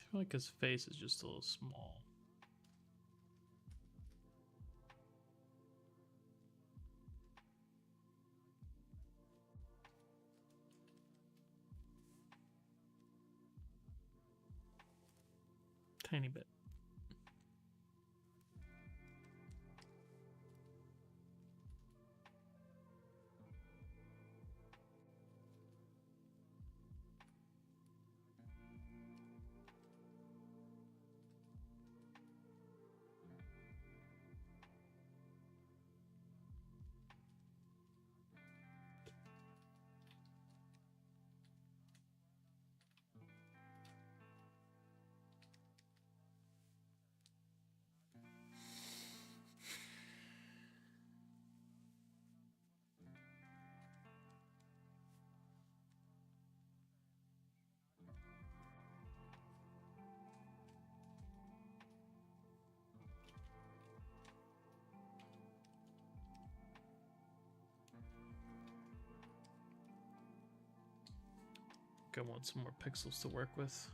I feel like his face is just a little small. Tiny bit. I want some more pixels to work with.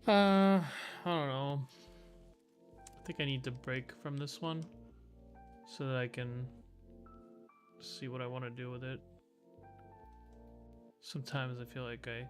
I don't know. I think I need to break from this one so that I can see what I want to do with it. Sometimes I feel like I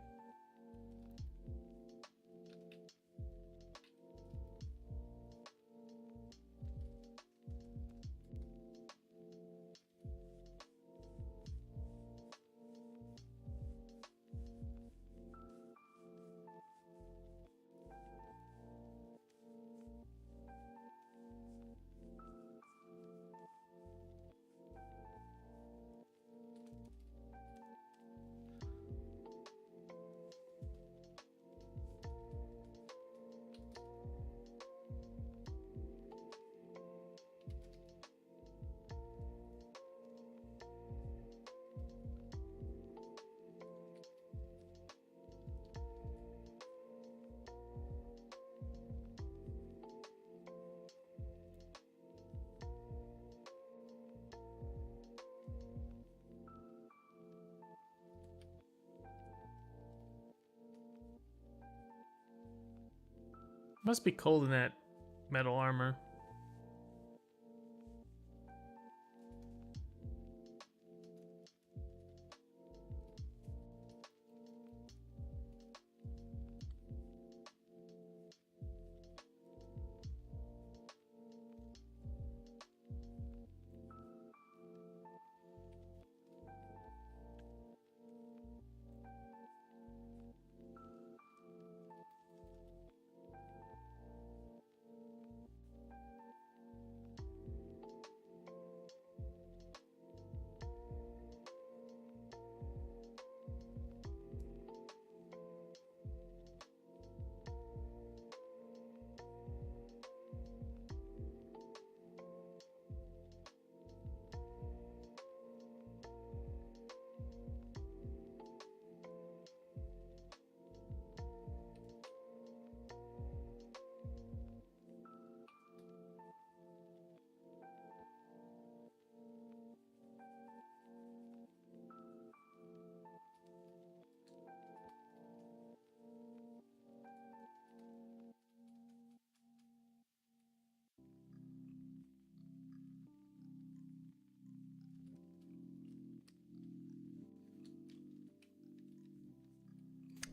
must be cold in that metal armor.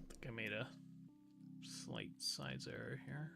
I think I made a slight size error here.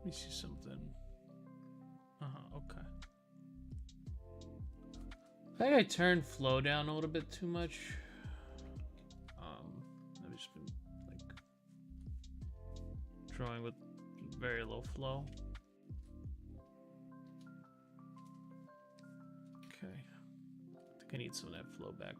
Let me see something. Okay. I think I turned flow down a little bit too much. I've just been like drawing with very low flow. Okay. I think I need some of that flow back.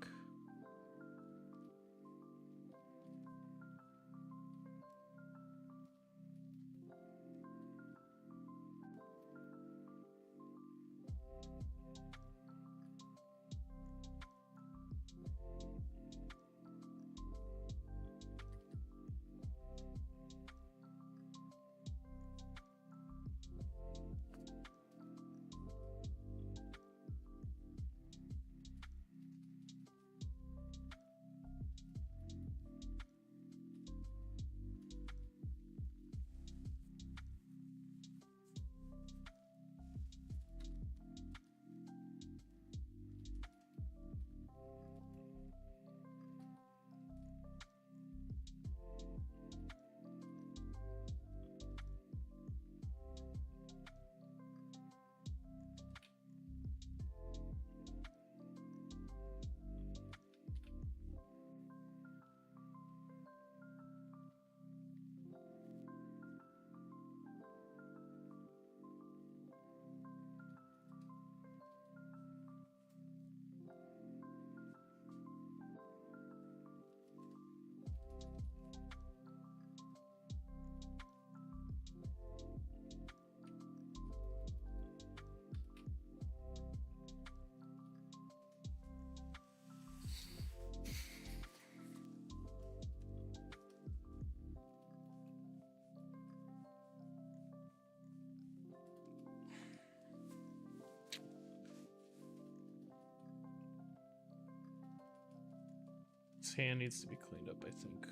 His hand needs to be cleaned up, I think,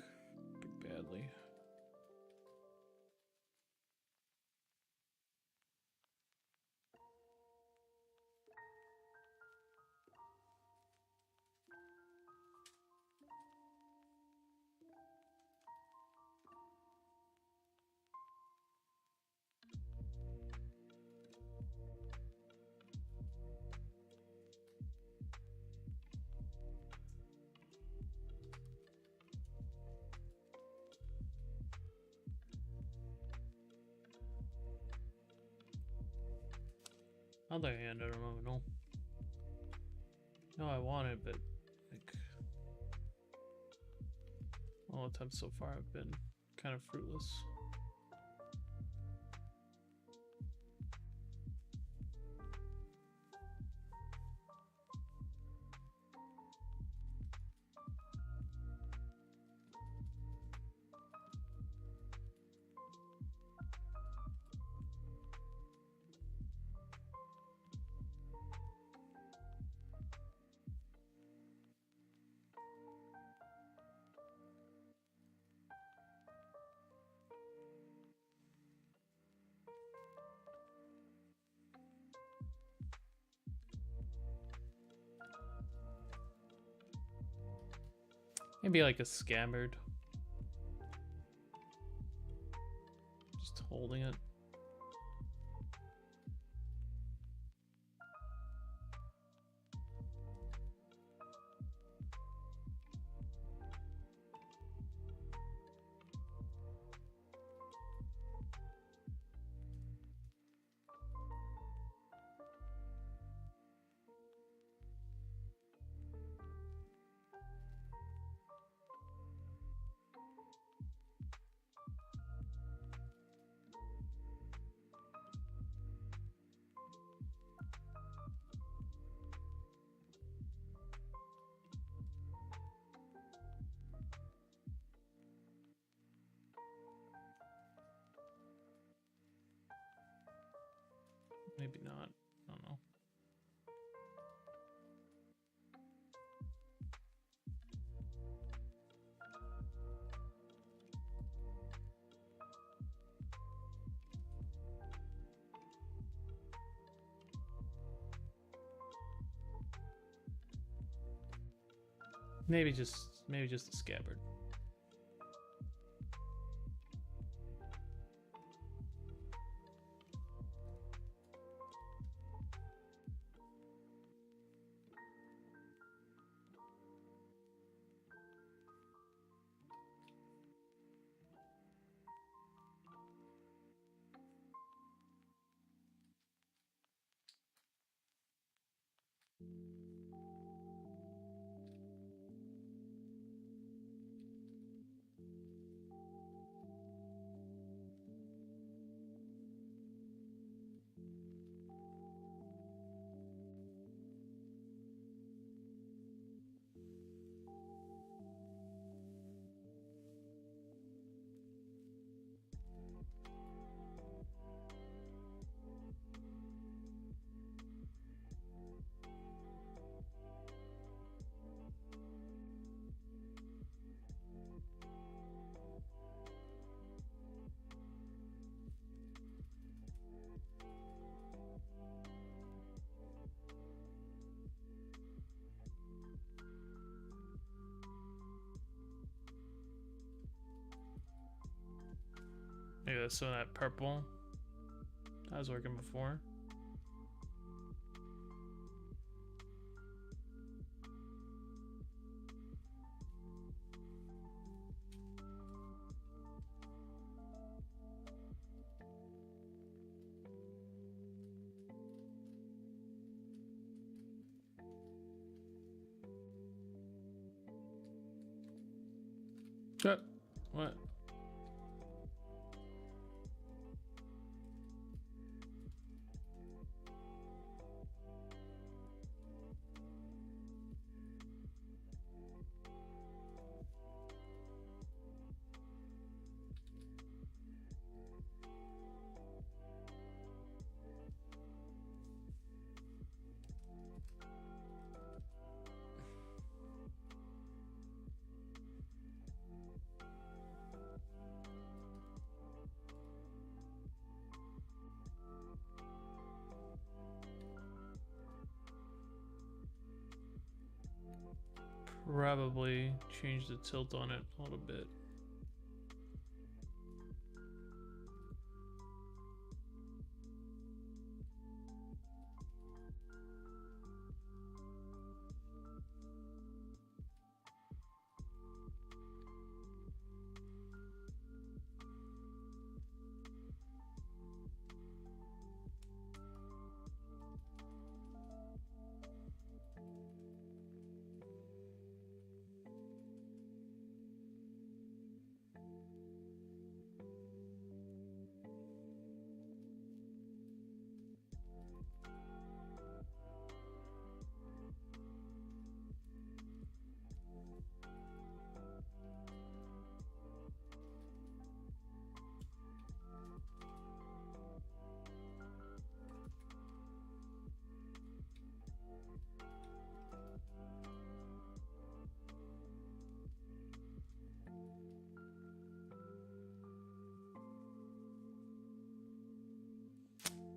pretty badly. Other hand, I don't really know. No, I want it, but like all attempts so far have been kind of fruitless. Maybe like a scabbard. Just holding it. Maybe not. I don't know. Maybe just a scabbard. Maybe that's some of that purple I was working before. What? probably change the tilt on it a little bit.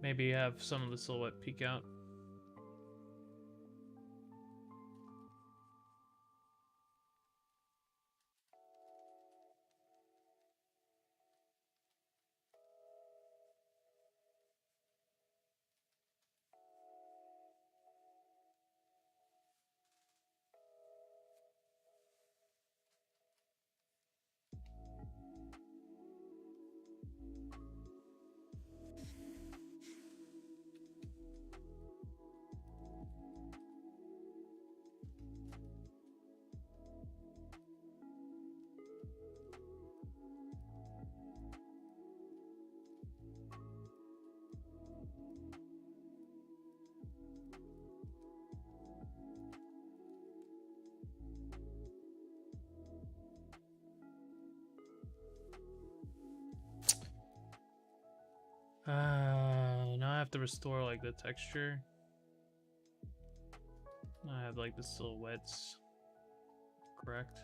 Maybe have some of the silhouette peek out. Now I have to restore like the texture. I have like the silhouettes correct.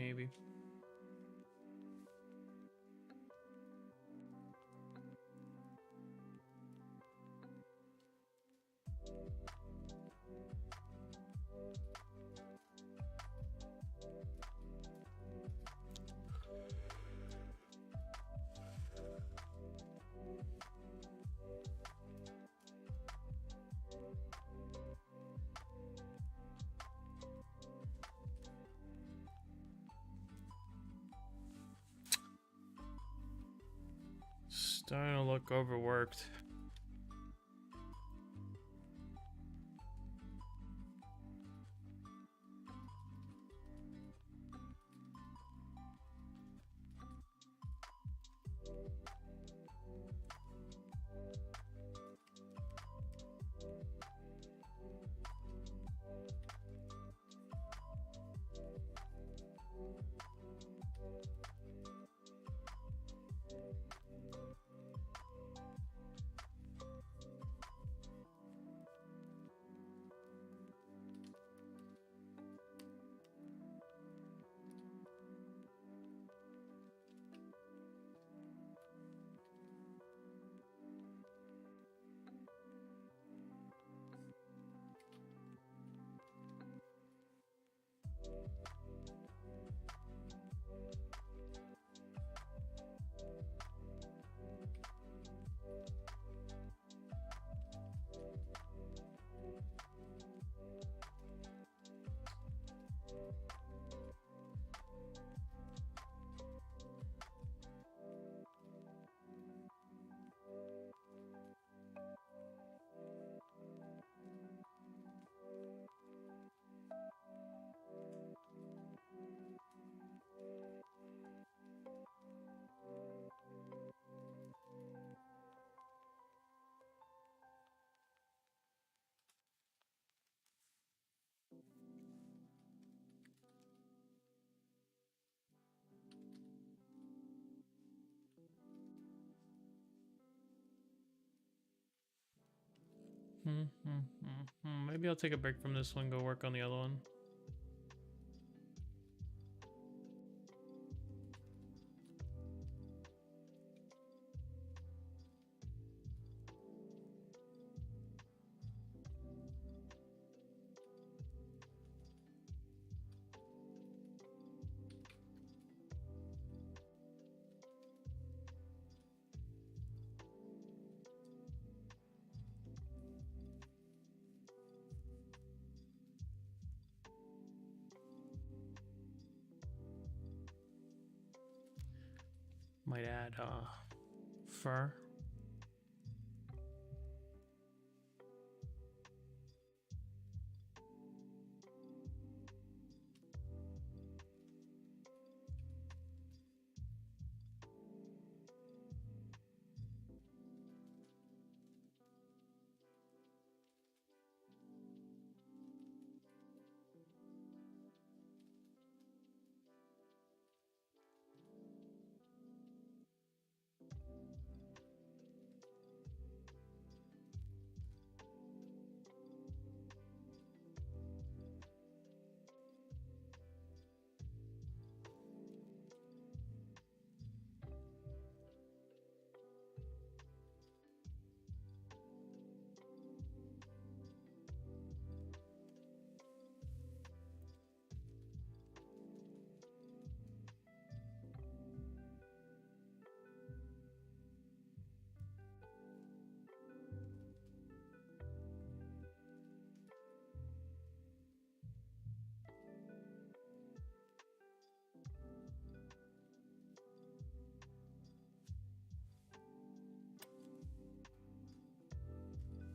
maybe. Starting to look overworked. Maybe I'll take a break from this one, go work on the other one. Might add fur.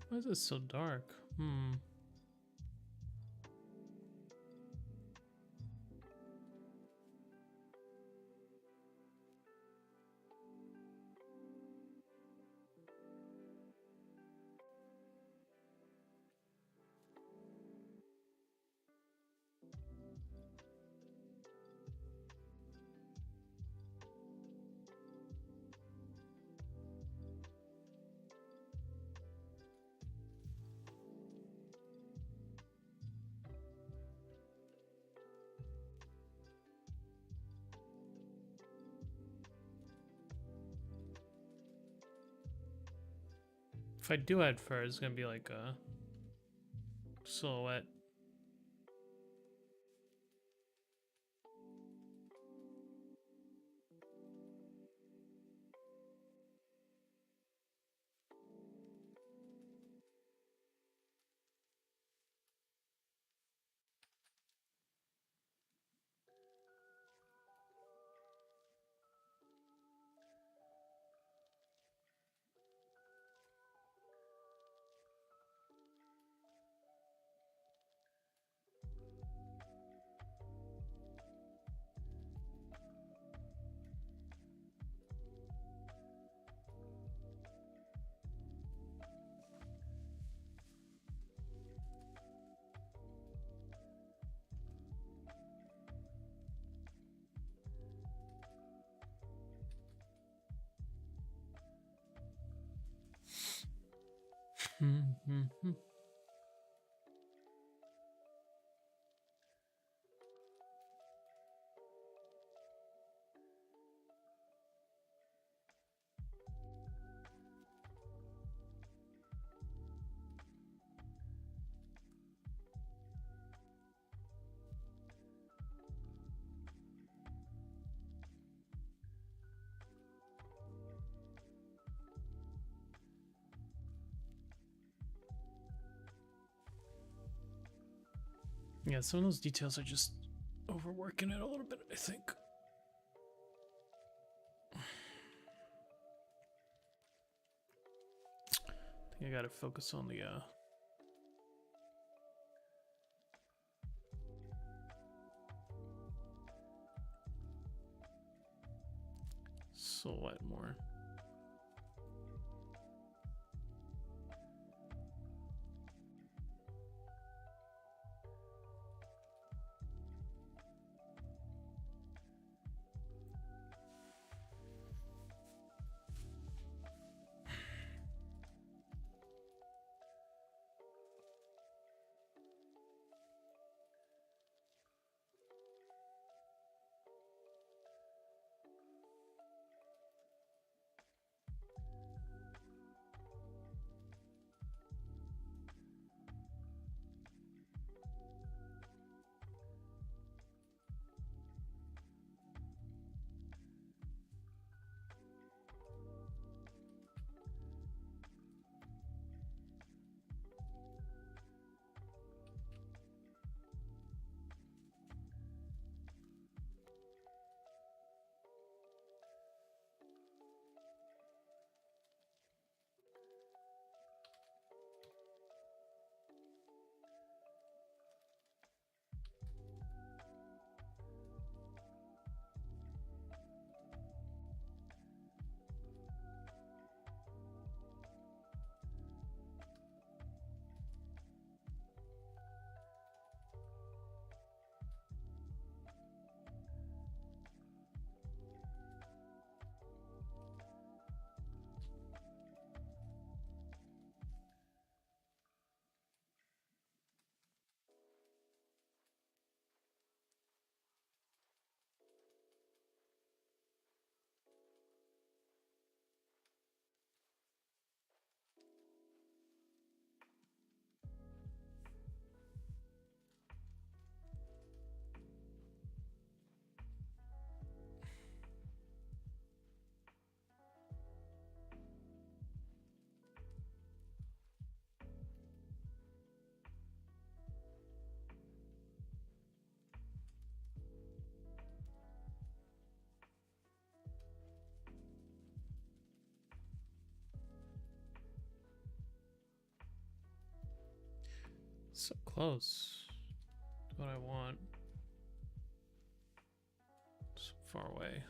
Why is it so dark? If I do add fur, it's gonna be like a silhouette. Yeah, some of those details are just overworking it a little bit, I think. I think I gotta focus on the silhouette more. So close to what I want. So far away.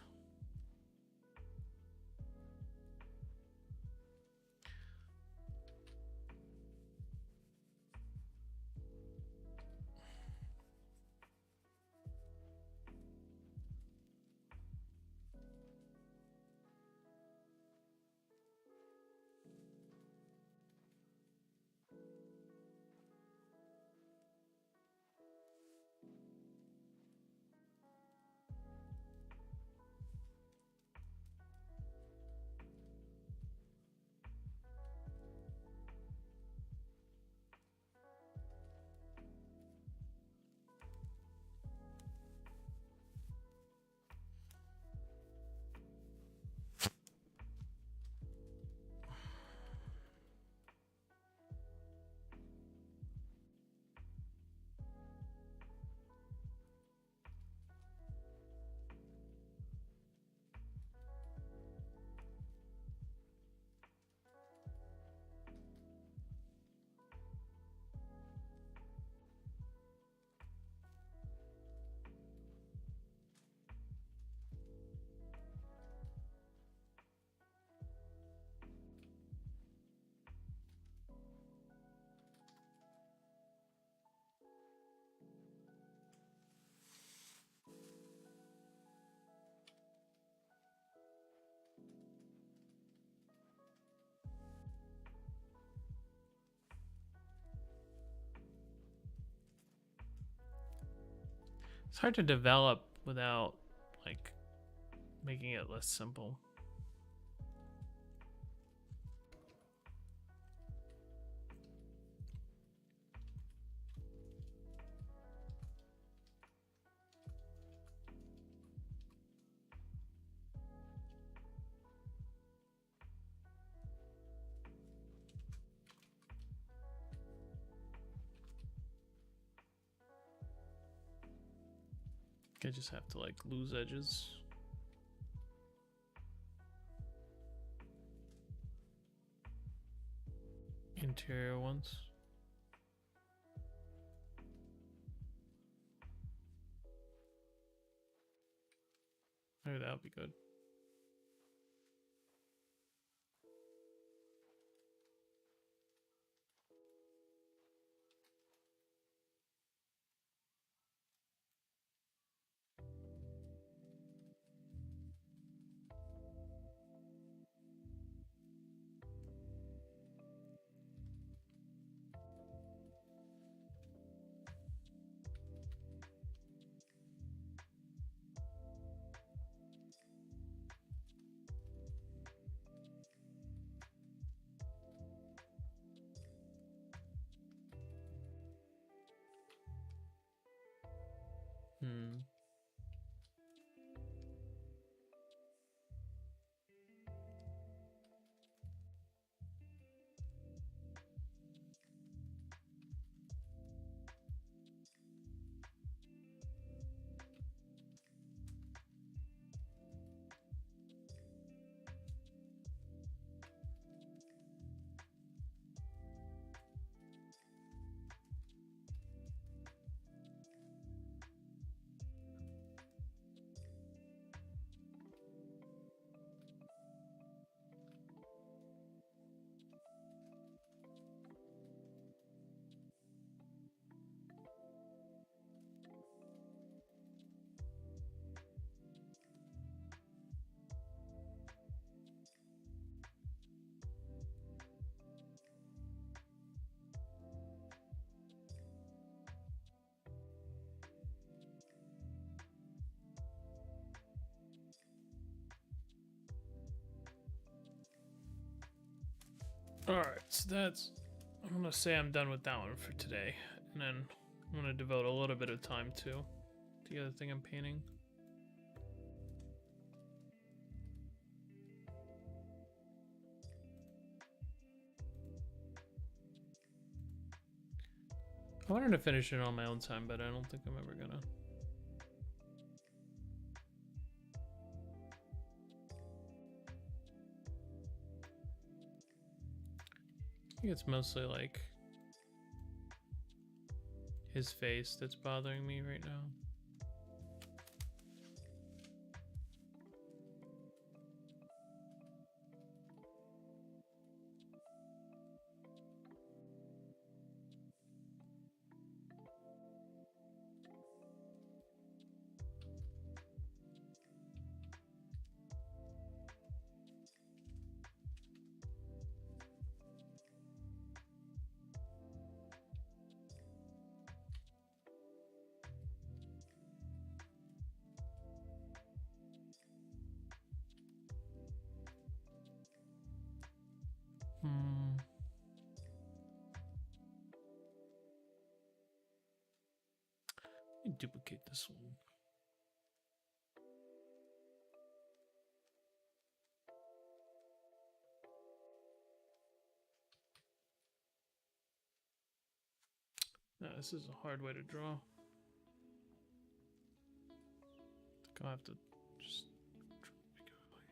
It's hard to develop without, like, making it less simple. I just have to, like, lose edges. Interior ones. Maybe that would be good. Hmm. Alright, so that's... I'm gonna say I'm done with that one for today. And then I'm gonna devote a little bit of time to the other thing I'm painting. I wanted to finish it on my own time, but I don't think I'm ever gonna. I think it's mostly like his face that's bothering me right now. Hmm. Let me duplicate this one. No, this is a hard way to draw. I think I'll have to just make it like...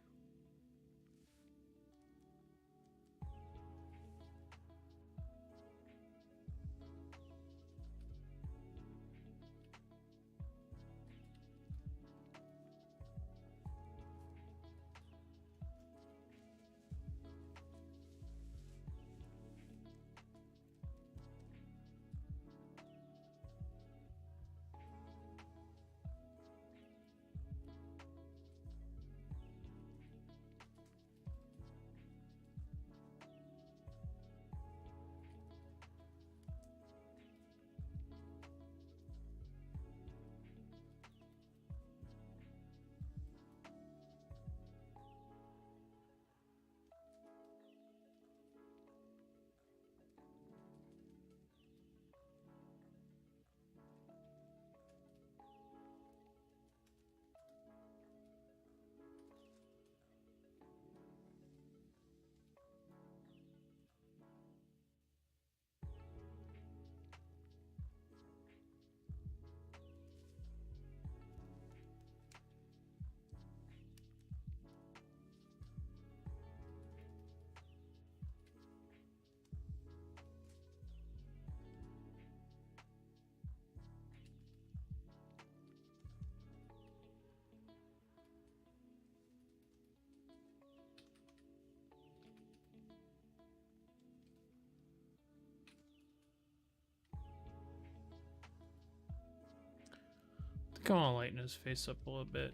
Come on, lighten his face up a little bit.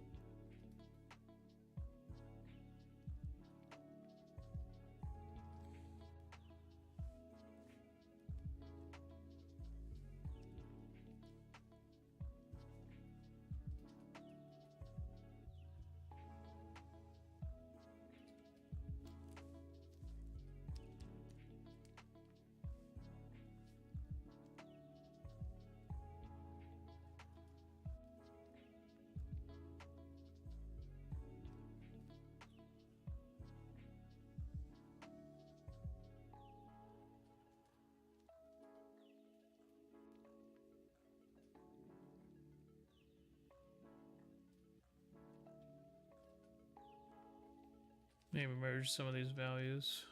Maybe merge some of these values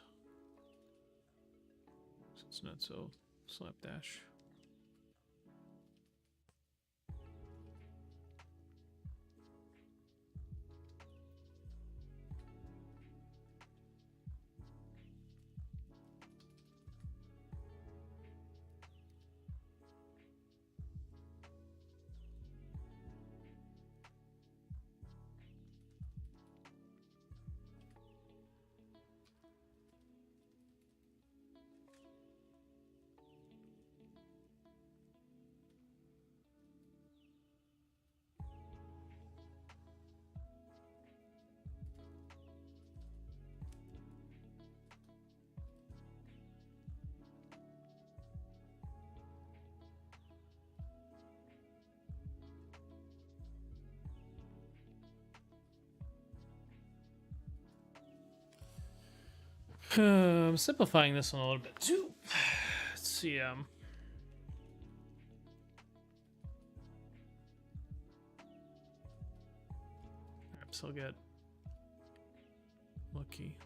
so it's not so slapdash. I'm simplifying this one a little bit too. Let's see. Perhaps I'll get lucky.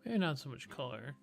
Maybe not so much color.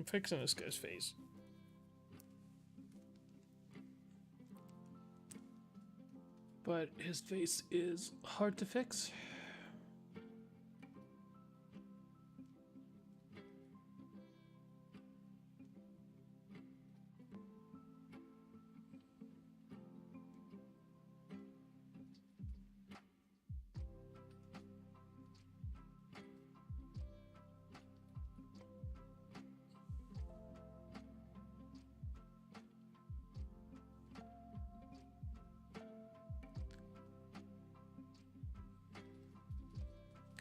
fixing this guy's face. But his face is hard to fix.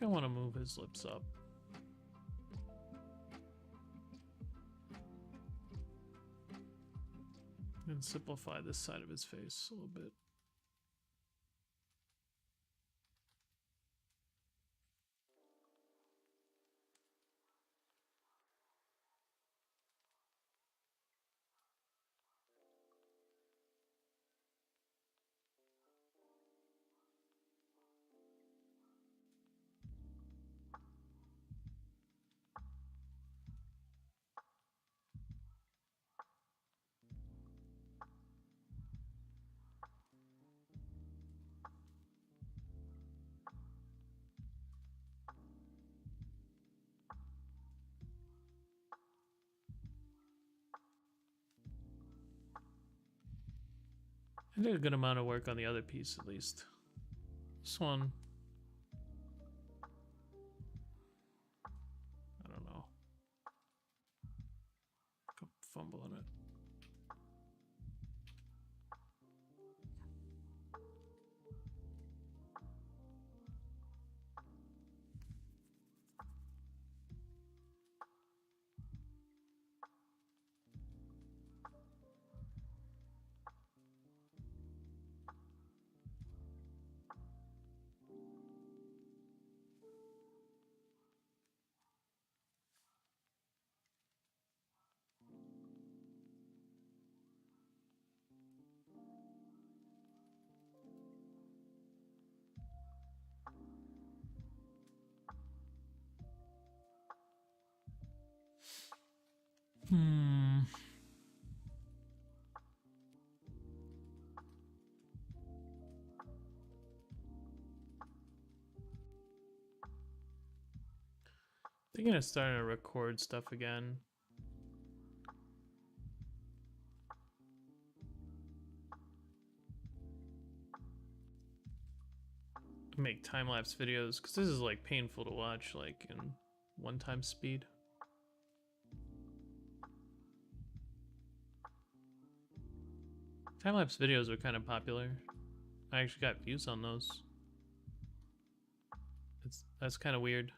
I want to move his lips up. And simplify this side of his face a little bit. I did a good amount of work on the other piece, at least. This one, I don't know. Kept fumbling it. Thinking of starting to record stuff again. Make time-lapse videos, because this is like painful to watch, like in one-time speed. Time-lapse videos are kind of popular. I actually got views on those. That's kind of weird.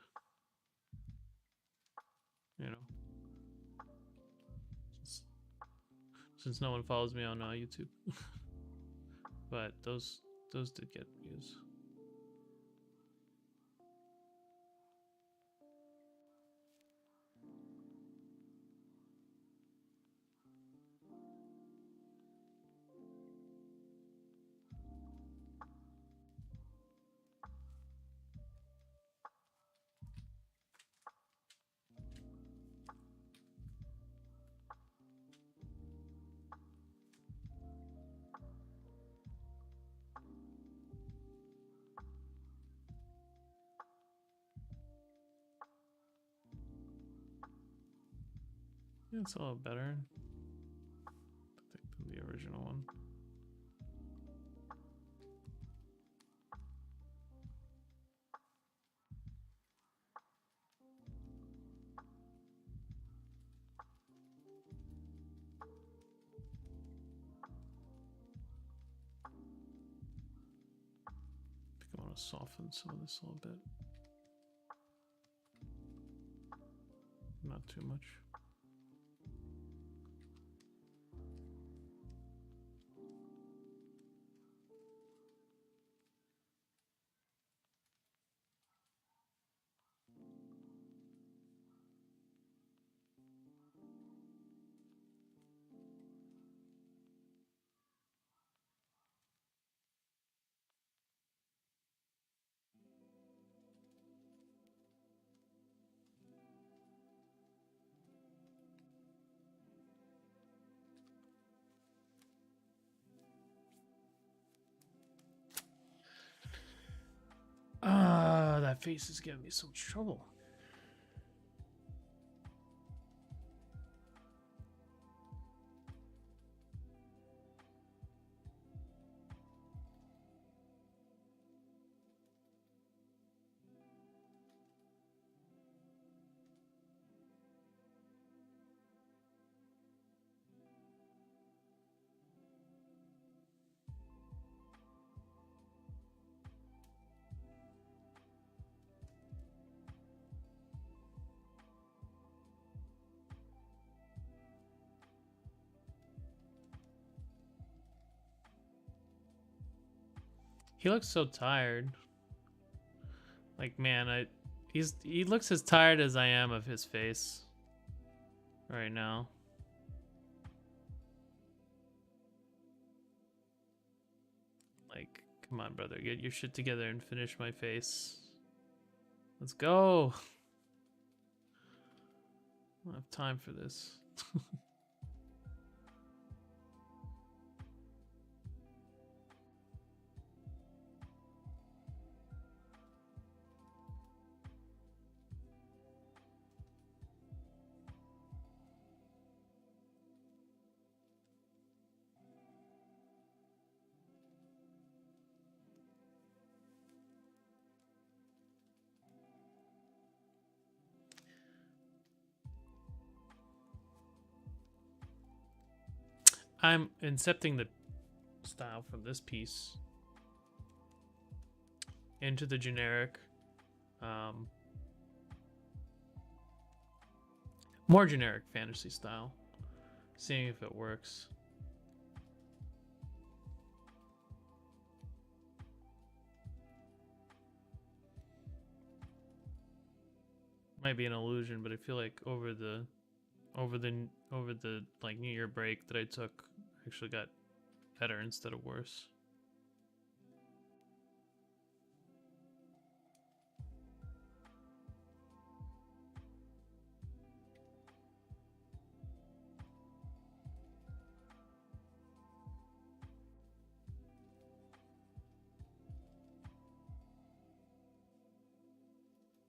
You know, since no one follows me on YouTube. But those did get views. Yeah, it's a little better, I think, than the original one. I think I want to soften some of this a little bit. Not too much. that face is giving me so much trouble. He looks so tired. Like, man, he looks as tired as I am of his face right now. Like, come on, brother, get your shit together and finish my face. Let's go. I don't have time for this. I'm incepting the style from this piece into the generic, more generic fantasy style, seeing if it works. Might be an illusion, but I feel like over the like New Year break that I took, I actually got better instead of worse.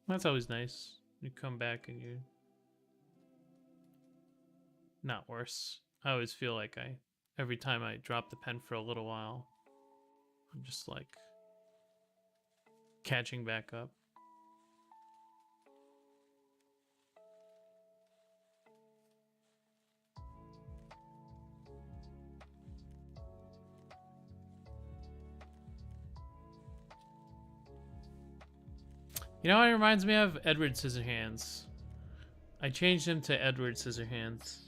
That's always nice. You come back and you're not worse. I always feel like every time I drop the pen for a little while, I'm just like catching back up. You know what it reminds me of? Edward Scissorhands. I changed him to Edward Scissorhands.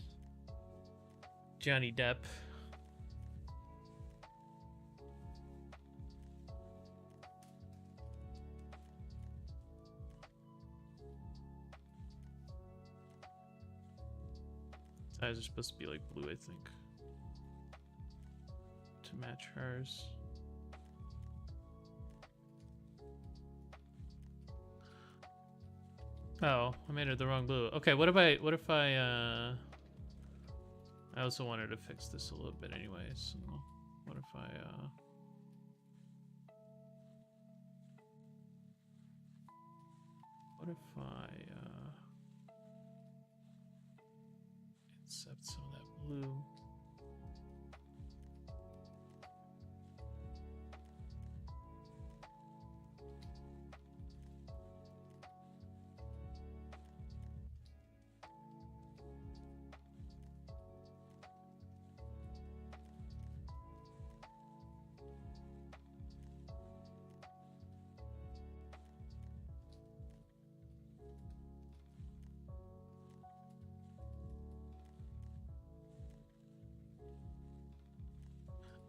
Johnny Depp. His eyes are supposed to be like blue, I think, to match hers. Oh, I made it the wrong blue. Okay, what if I also wanted to fix this a little bit anyways. So what if I incept some of that blue?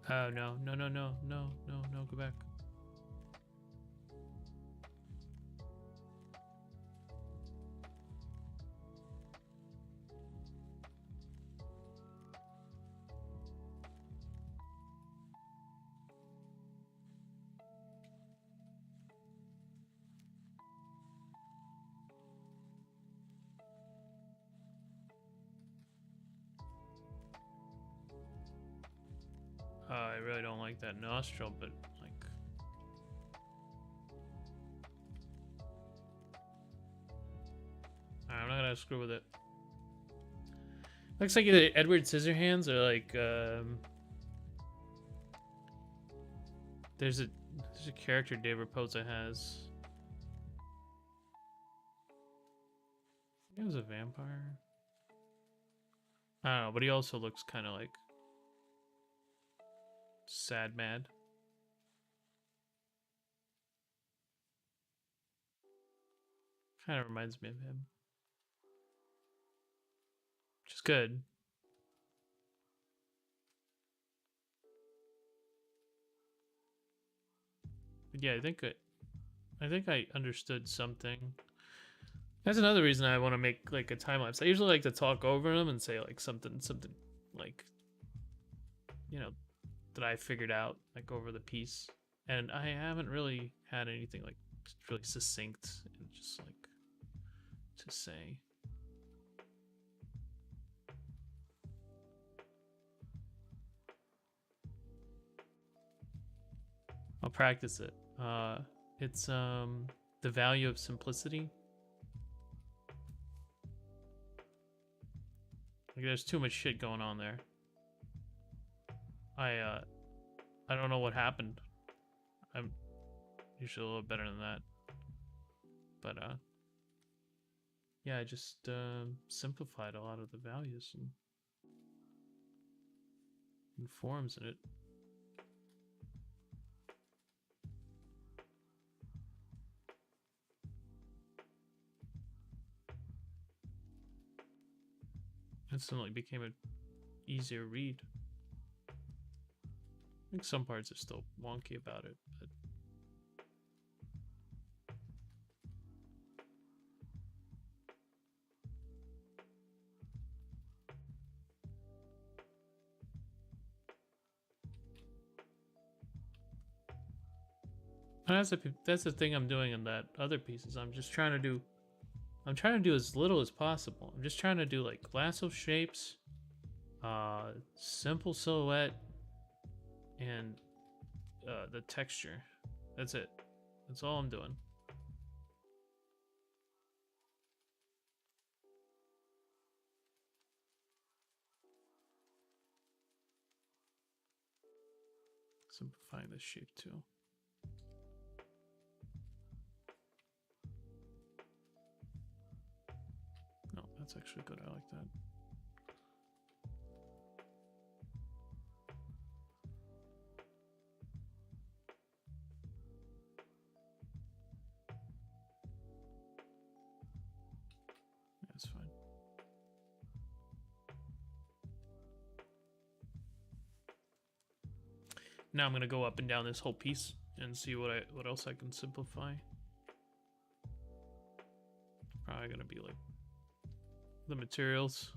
Oh no, go back. I really don't like that nostril, but like, trying to screw with it. Looks like either Edward Scissorhands or like there's a character Dave Raposa has. He was a vampire. I don't know, but he also looks kind of like sad mad. Kind of reminds me of him. Which is good. But yeah, I think I understood something. That's another reason I want to make like a time lapse. I usually like to talk over them and say like something like, you know, that I figured out like over the piece. And I haven't really had anything like really succinct and just like to say. I'll practice it. It's the value of simplicity. Like there's too much shit going on there. I don't know what happened. I'm usually a little better than that. But yeah, I just simplified a lot of the values and forms in it. Instantly became an easier read. I think some parts are still wonky about it, but that's the thing I'm doing in that other pieces. I'm trying to do as little as possible. I'm just trying to do like lasso shapes, simple silhouette, and the texture. That's it. That's all I'm doing. Simplifying this shape too. No, that's actually good. I like that. That's fine. Now I'm gonna go up and down this whole piece and see what else I can simplify. Probably gonna be like the materials.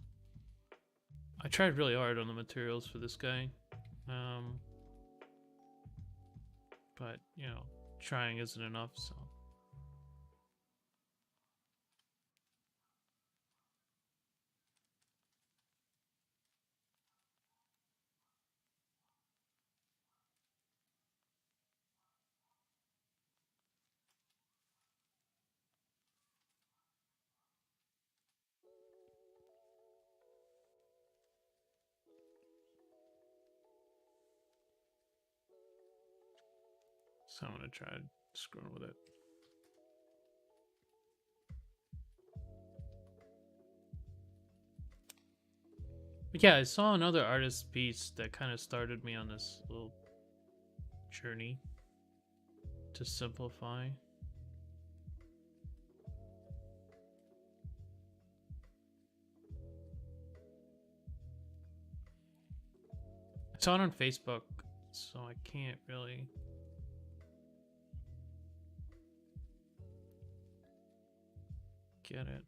I tried really hard on the materials for this guy, but you know, trying isn't enough. So. So I'm gonna try screwing with it. But yeah, I saw another artist piece that kind of started me on this little journey to simplify. I saw it on Facebook, so I can't really get it.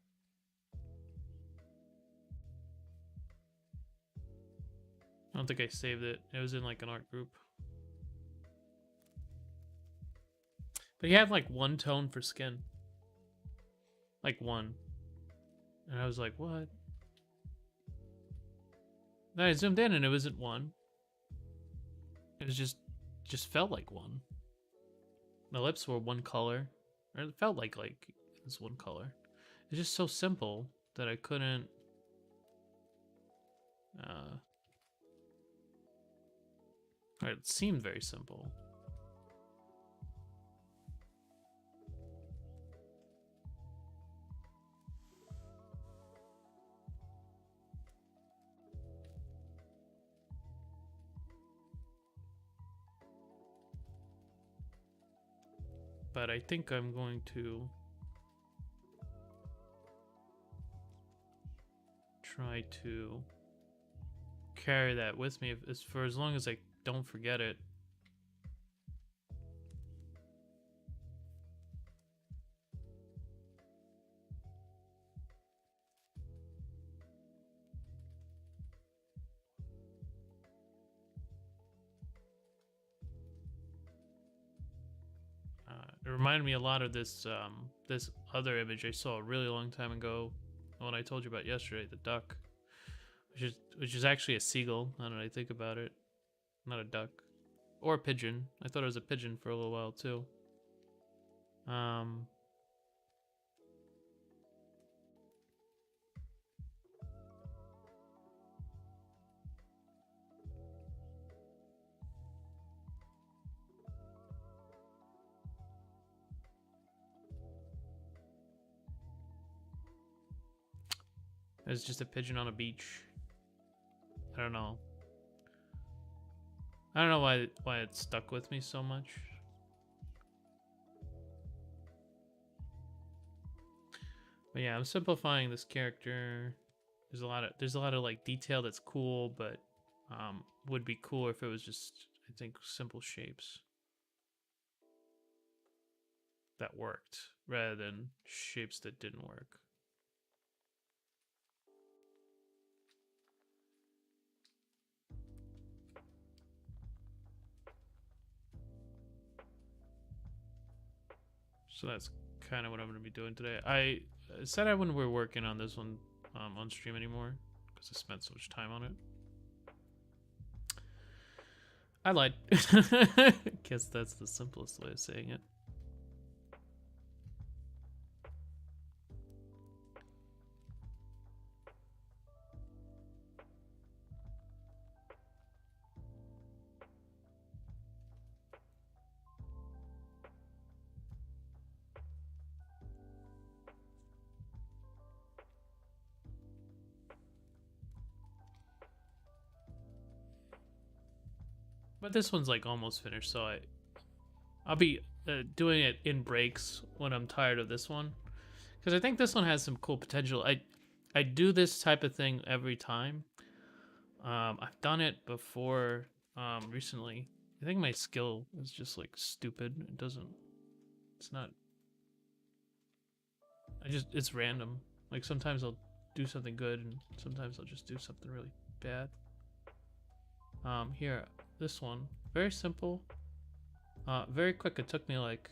I don't think I saved it. It was in like an art group. But he had like one tone for skin. Like one. And I was like, what? Then I zoomed in and it wasn't one. It was just felt like one. The lips were one color. Or it felt like it was one color. It's just so simple. that I couldn't. It seemed very simple. But I think I'm going to try to carry that with me for as long as I don't forget it. It reminded me a lot of this this other image I saw a really long time ago, the one I told you about yesterday, the duck, which is actually a seagull. Now that I think about it, not a duck or a pigeon. I thought it was a pigeon for a little while too. It's just a pigeon on a beach. I don't know. I don't know why it stuck with me so much. But yeah, I'm simplifying this character. There's a lot of like detail that's cool, but would be cooler if it was just, I think, simple shapes that worked rather than shapes that didn't work. So that's kind of what I'm going to be doing today. I said I wouldn't be working on this one on stream anymore because I spent so much time on it. I lied. Guess that's the simplest way of saying it. But this one's like almost finished, so I'll be doing it in breaks when I'm tired of this one, because I think this one has some cool potential. I do this type of thing every time. I've done it before recently. I think my skill is just like stupid. It's not. It's random. Like sometimes I'll do something good, and sometimes I'll just do something really bad. Here, this one, very simple, very quick. It took me like,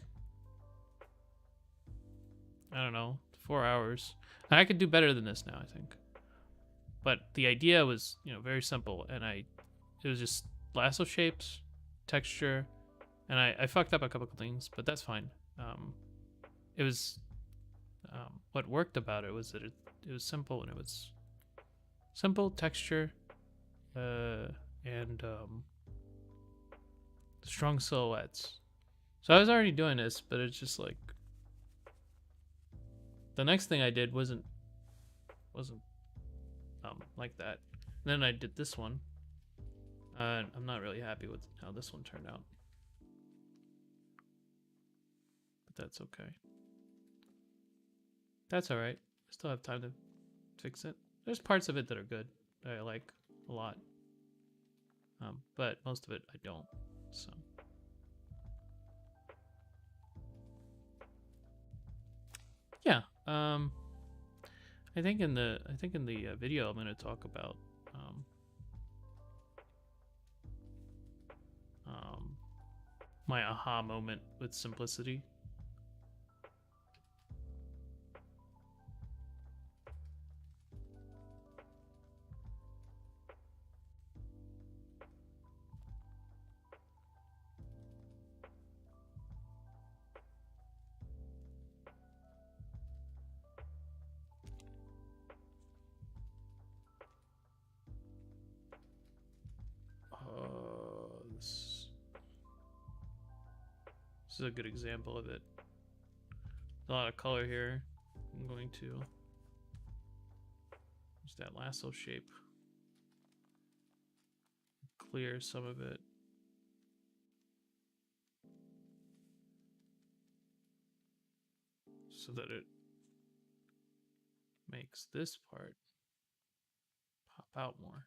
I don't know, 4 hours. And I could do better than this now, I think. But the idea was, very simple, and it was just lasso shapes, texture, and I fucked up a couple of things, but that's fine. It was, what worked about it was that it was simple, and it was simple texture, and strong silhouettes. So I was already doing this, but it's just like the next thing I did wasn't like that. And then I did this one. I'm not really happy with how this one turned out, but that's okay. That's all right. I still have time to fix it. There's parts of it that are good that I like a lot, but most of it I don't. So yeah, I think in the video I'm going to talk about my aha moment with simplicity. This is a good example of it. There's a lot of color here. I'm going to use that lasso shape. Clear some of it. So that it makes this part pop out more.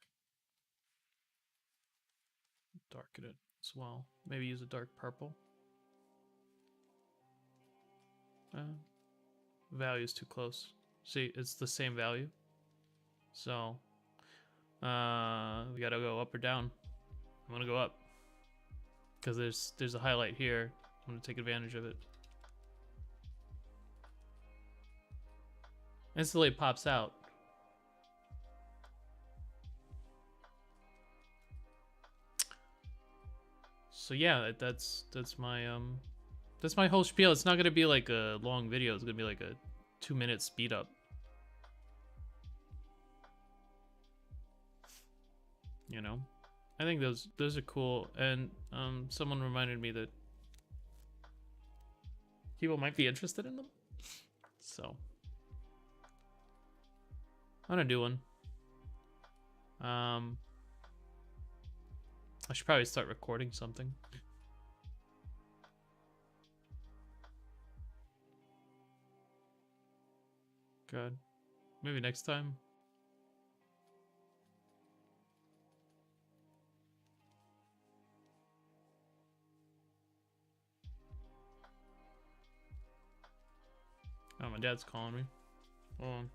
Darken it as well. Maybe use a dark purple. Value is too close. See, it's the same value. So, we gotta go up or down. I'm gonna go up because there's a highlight here. I'm gonna take advantage of it. Instantly it pops out. So yeah, that's my whole spiel. It's not gonna be like a long video. It's gonna be like a 2-minute speed up. You know, I think those are cool. And someone reminded me that people might be interested in them. So I'm gonna do one. I should probably start recording something. Good. Maybe next time. Oh, my dad's calling me. Hold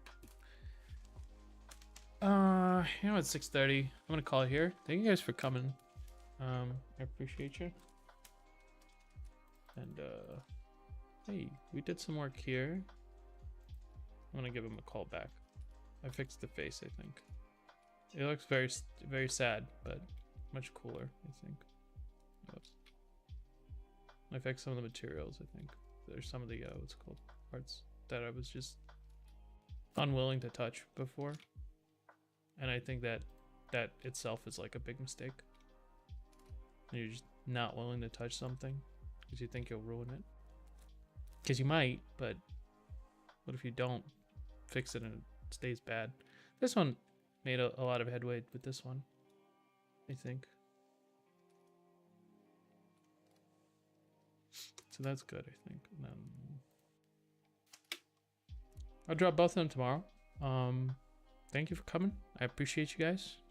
on. You know, it's 6:30. I'm gonna call it here. Thank you guys for coming. I appreciate you. And hey, we did some work here. I'm gonna give him a call back. I fixed the face, I think. It looks very sad, but much cooler, I think. Oops. I fixed some of the materials, I think. There's some of the what's it called, parts that I was just unwilling to touch before. And I think that itself is like a big mistake. You're just not willing to touch something because you think you'll ruin it. Because you might, but what if you don't fix it and it stays bad? This one made a lot of headway with this one, I think. So that's good, I think. And then I'll drop both of them tomorrow. Thank you for coming. I appreciate you guys.